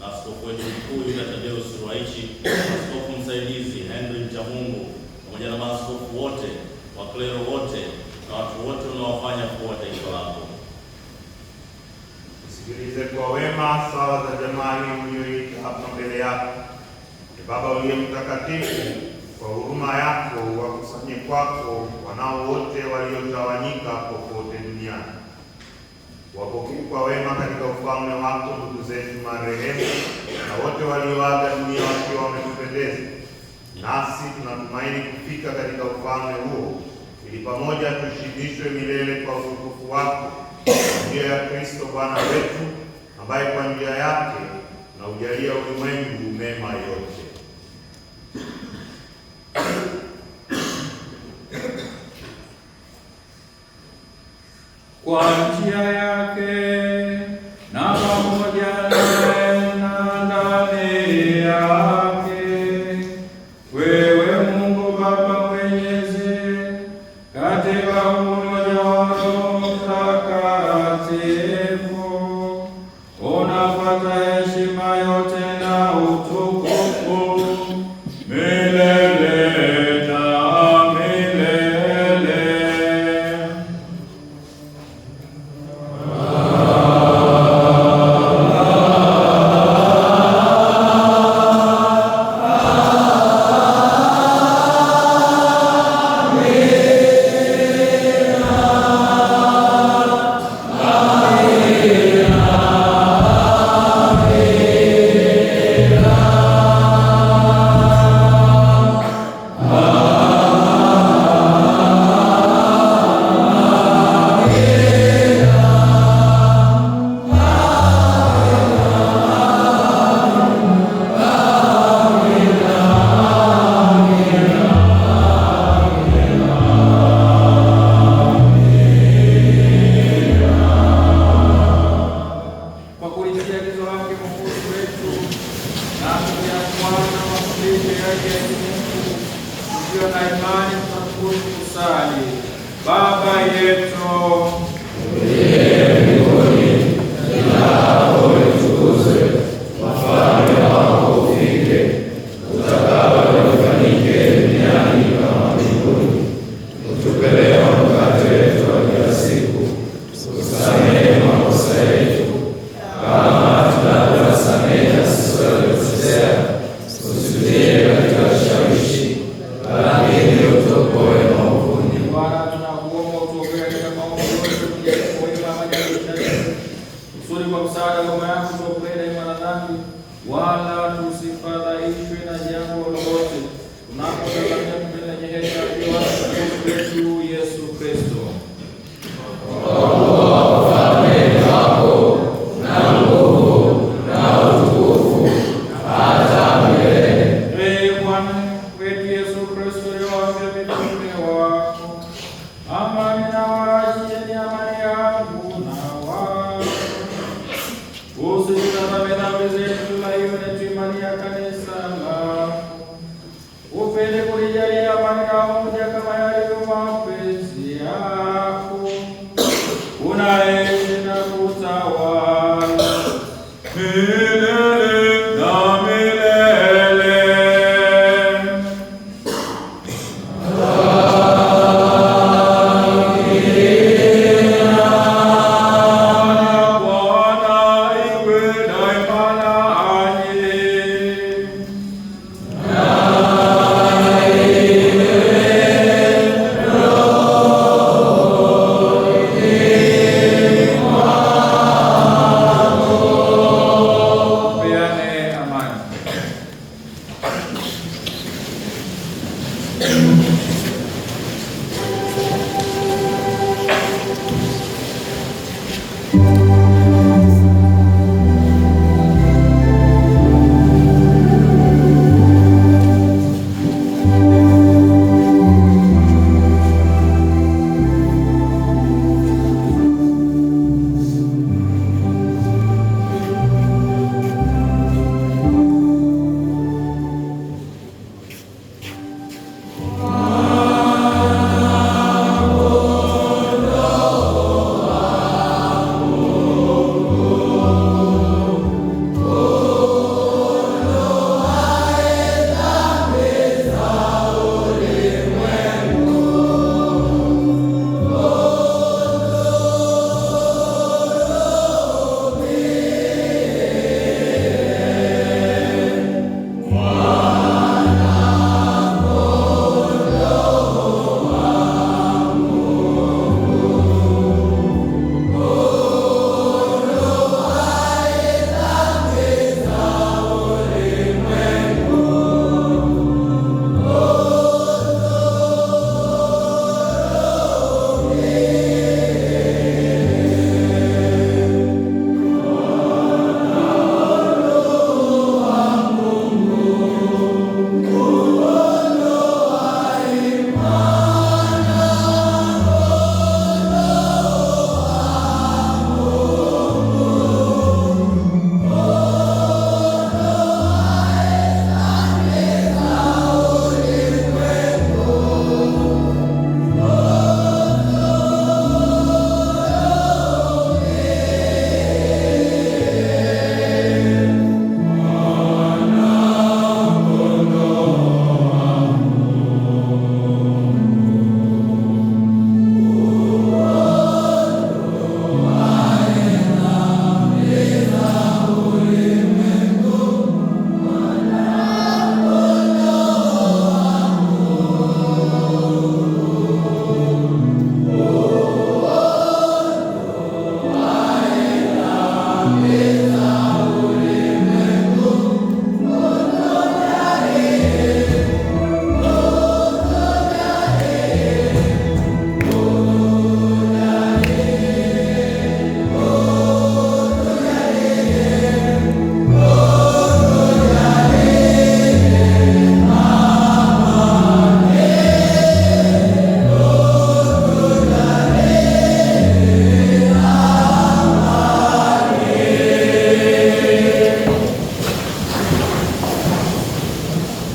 na askofu wetu mkuu Yuda Tadeus Ruwaichi, askofu msaidizi Henry Mchamungu, pamoja na maaskofu wote, waklero wote na watu wote unaowafanya kuwa taifa lako. Sikilize kwa wema sala za jamani mlioita hapa mbele yako. Baba uliye mtakatifu, kwa huruma yako wakusanye kwako wanao wote waliotawanyika popote duniani. Wapokee kwa wema katika ufalme wako ndugu zetu marehemu na wote walioaga dunia wakiwa wamekupendeza. Nasi tunatumaini kufika katika ufalme huo, ili pamoja tushibishwe milele kwa utukufu wako, kwa njia ya Kristo Bwana wetu, ambaye kwa njia yake na ujalia ulimwengu mema yote. Kwa njia yake na pamoja naye na ndani yake, wewe Mungu Baba Mwenyezi, katika umoja wa Roho Mtakatifu, unapata heshima yote na utukufu milele. Mwenyezi Mungu, tukiwa na imani tunakuruhusu kusali: Baba yetu uliye mbinguni, jina lako litukuzwe, ufalme wako ufike, utakalo lifanyike duniani kama mbinguni. Utupe leo mkate wetu wa kila siku, utusamehe makosa yetu kama tunavyowasamehe sisi waliotukosea, usitutie katika kishawishi, lakini utuokoe maovuni. Bwana, tunakuomba utuokoe katika maovu yote, tujapokuwa majaribu, kusudi kwa msaada wa Roho yako tuokoe daima na dhambi, wala tusifadhaishwe na jambo lolote, tunapotazamia mbele ya heshima ya Bwana wetu Yesu Kristo. Upende kulijalia amani na umoja kama yalivyo mapenzi yako, unaishi na kutawala milele na milele. Bwana iwe daima nanyi. Wow.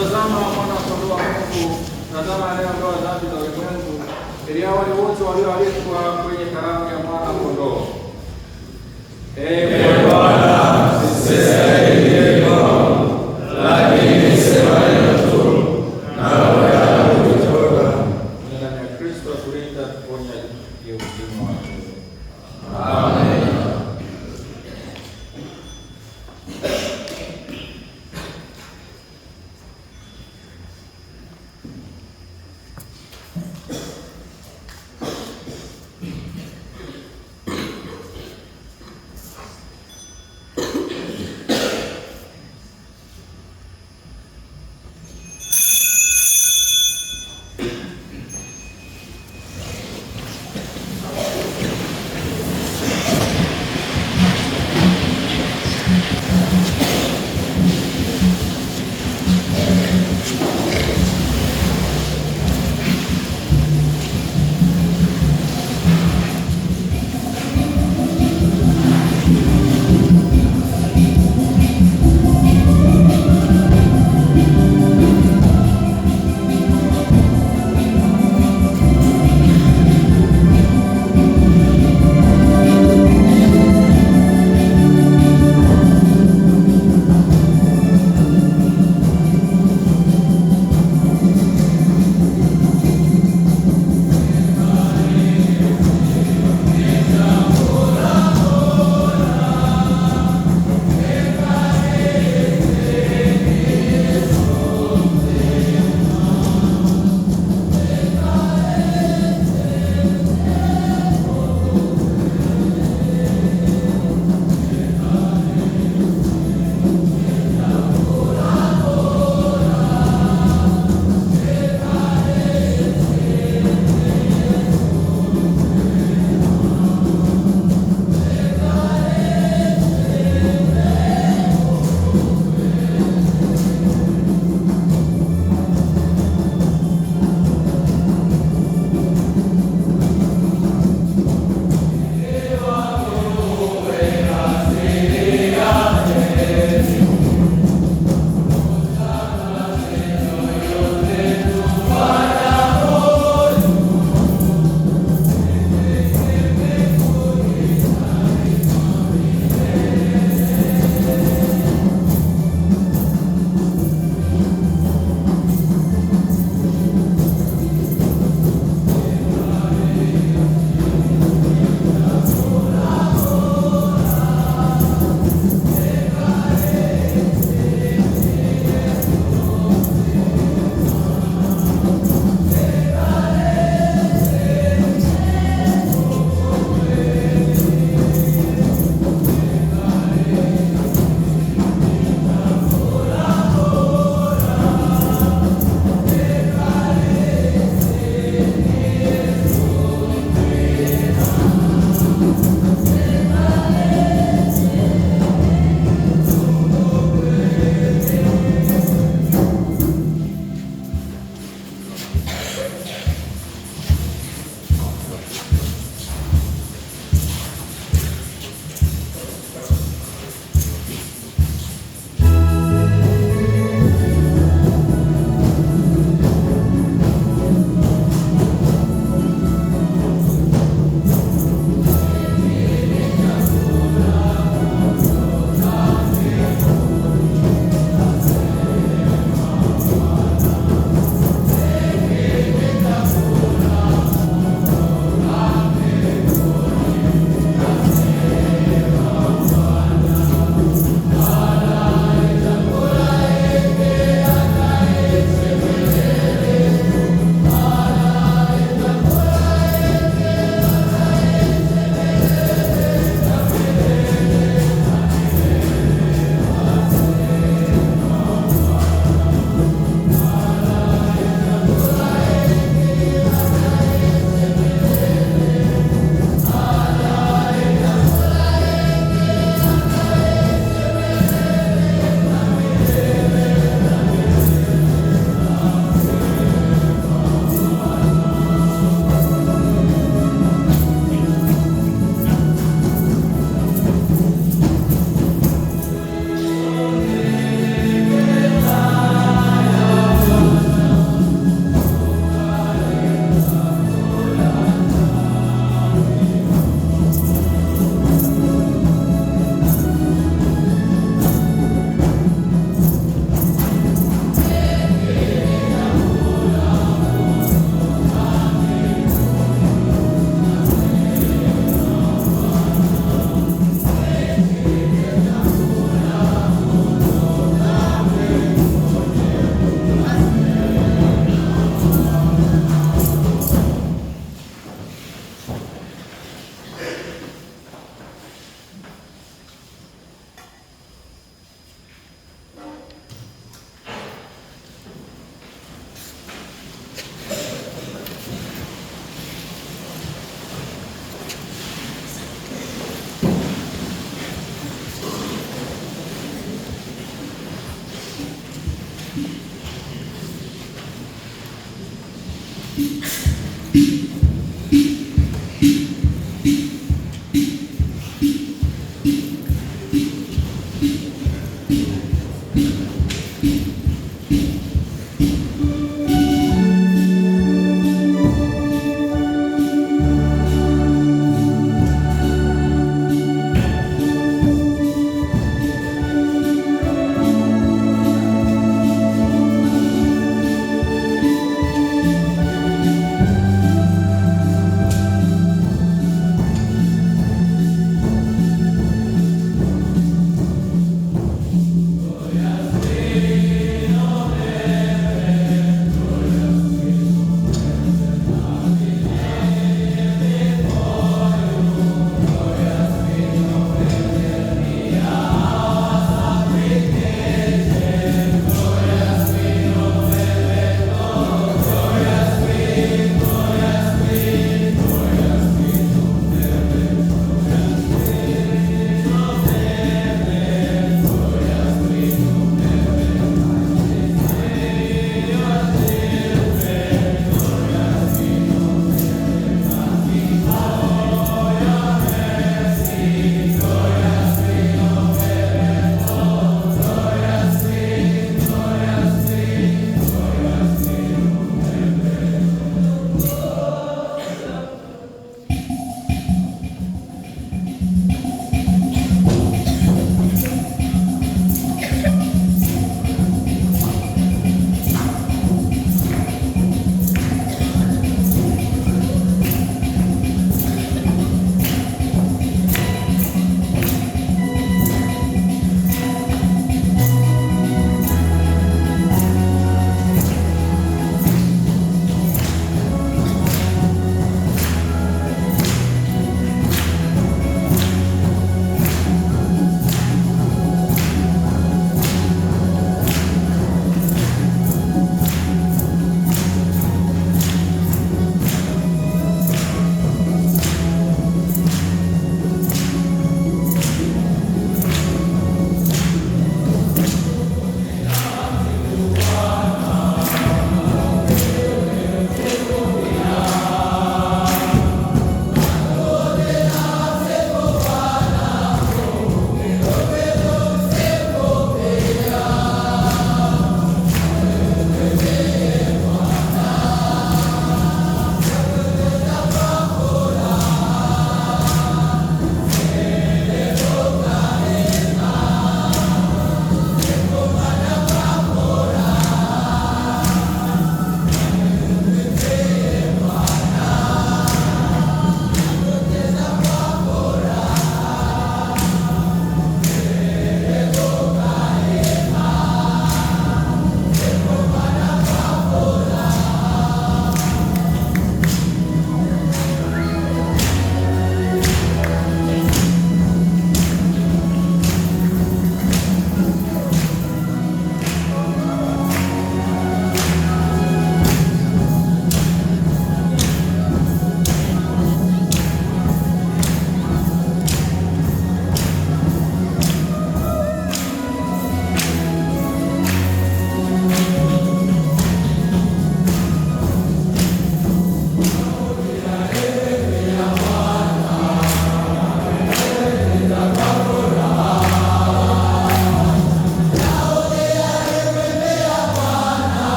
Tazama mwana-kondoo wa Mungu, tazama anayeondoa dhambi za ulimwengu. Heri hao wale wote walioalikwa kwenye karamu ya mwana-kondoo. Bwana, sistahili kwako, lakini sema neno tu, na roho yangu itatoka. Ndani ya Kristo atulinda, tuponya ya uzima wake. Amen.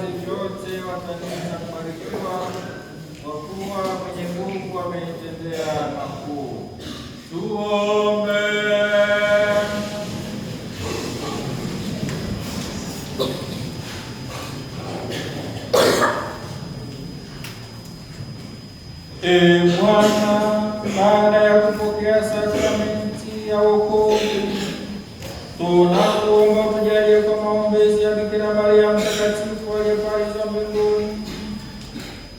vizazi vyote wataniita mbarikiwa, kwa kuwa mwenye Mungu amenitendea makuu. Tuombe. Bwana, baada ya kupokea sakramenti ya wokovu, tunakuomba tujalie kwa maombezi ya Bikira Maria mtakatifu aliyepalizwa mbinguni,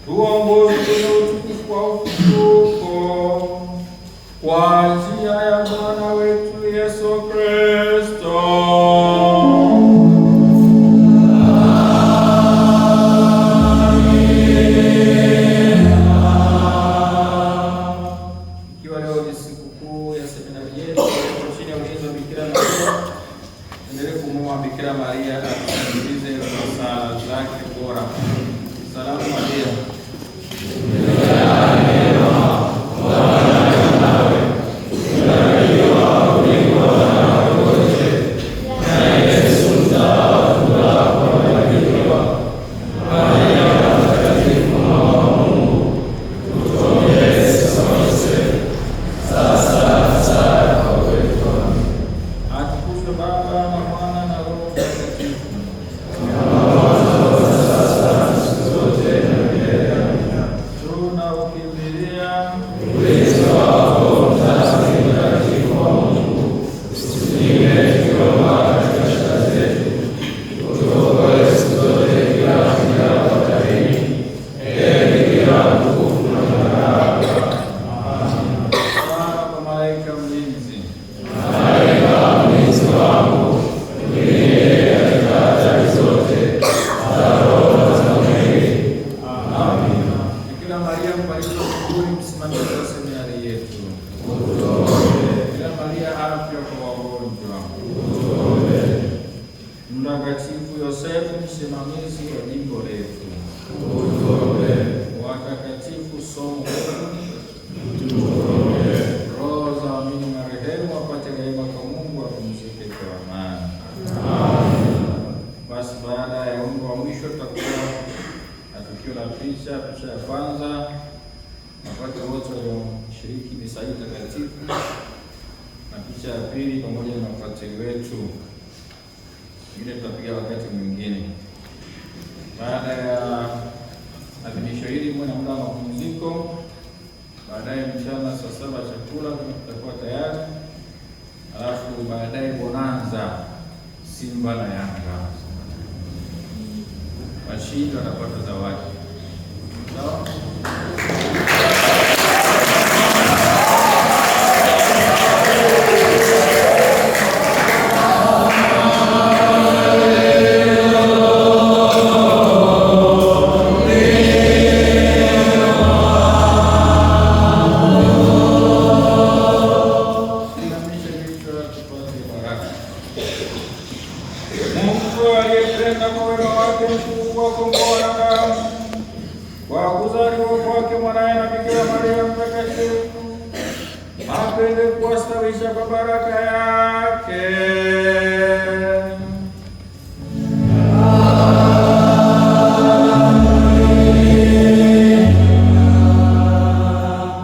tuongoze kwenye utukufu wa ufufuko, kwa njia ya Bwana wetu Yesu Kristo. Bikira Maria atusikilize kwa sala zake bora. Salamu Maria. Mtakatifu Yosefu, msimamizi wa jimbo letu. Watakatifu somo roho za waamini marehemu wapate rehema kwa Mungu, wapumzike kwa amani. Basi baada ya wimbo wa mwisho tutakuwa na tukio la picha ya kwanza, wapate wote walioshiriki misa hii takatifu, na picha ya pili pamoja na mapadri wetu. Ile tutapiga wakati mwingine. Baada ya adhimisho hili mwe na muda wa mapumziko. Baadaye mchana saa 7 chakula kitakuwa tayari. Alafu baadaye bonanza Simba na Yanga. Washindi watapata zawadi. Sawa? Mungu aliyependa kwa wema wake mkuu kuwakomboa wanadamu kwa kuzaliwa kwake mwanaye na Bikira Maria mtakatifu, apende kuwastawisha kwa baraka yake.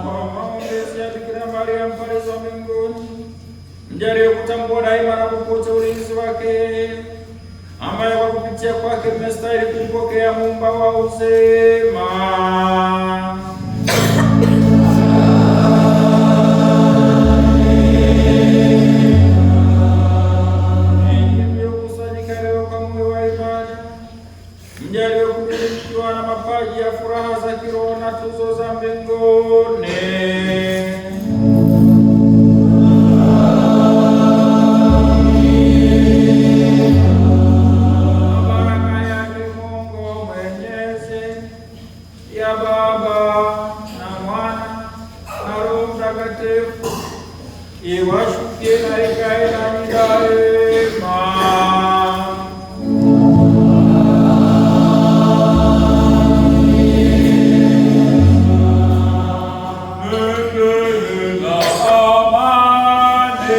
Kwa maombezi ya Bikira Maria mpalizwa mbinguni, mjalie kutambua daima na popote ulinzi wake, ambaye kwa kupitia kwake mmestahili kumpokea Muumba wa uzima. Ninyi mliokusanyika leo kwa moyo wa ibada, mjalie kumilikiwa na mapaji ya furaha za kiroho na tuzo za mbinguni. Iwashukie na ikae nanyi daima. Nendeni na amani.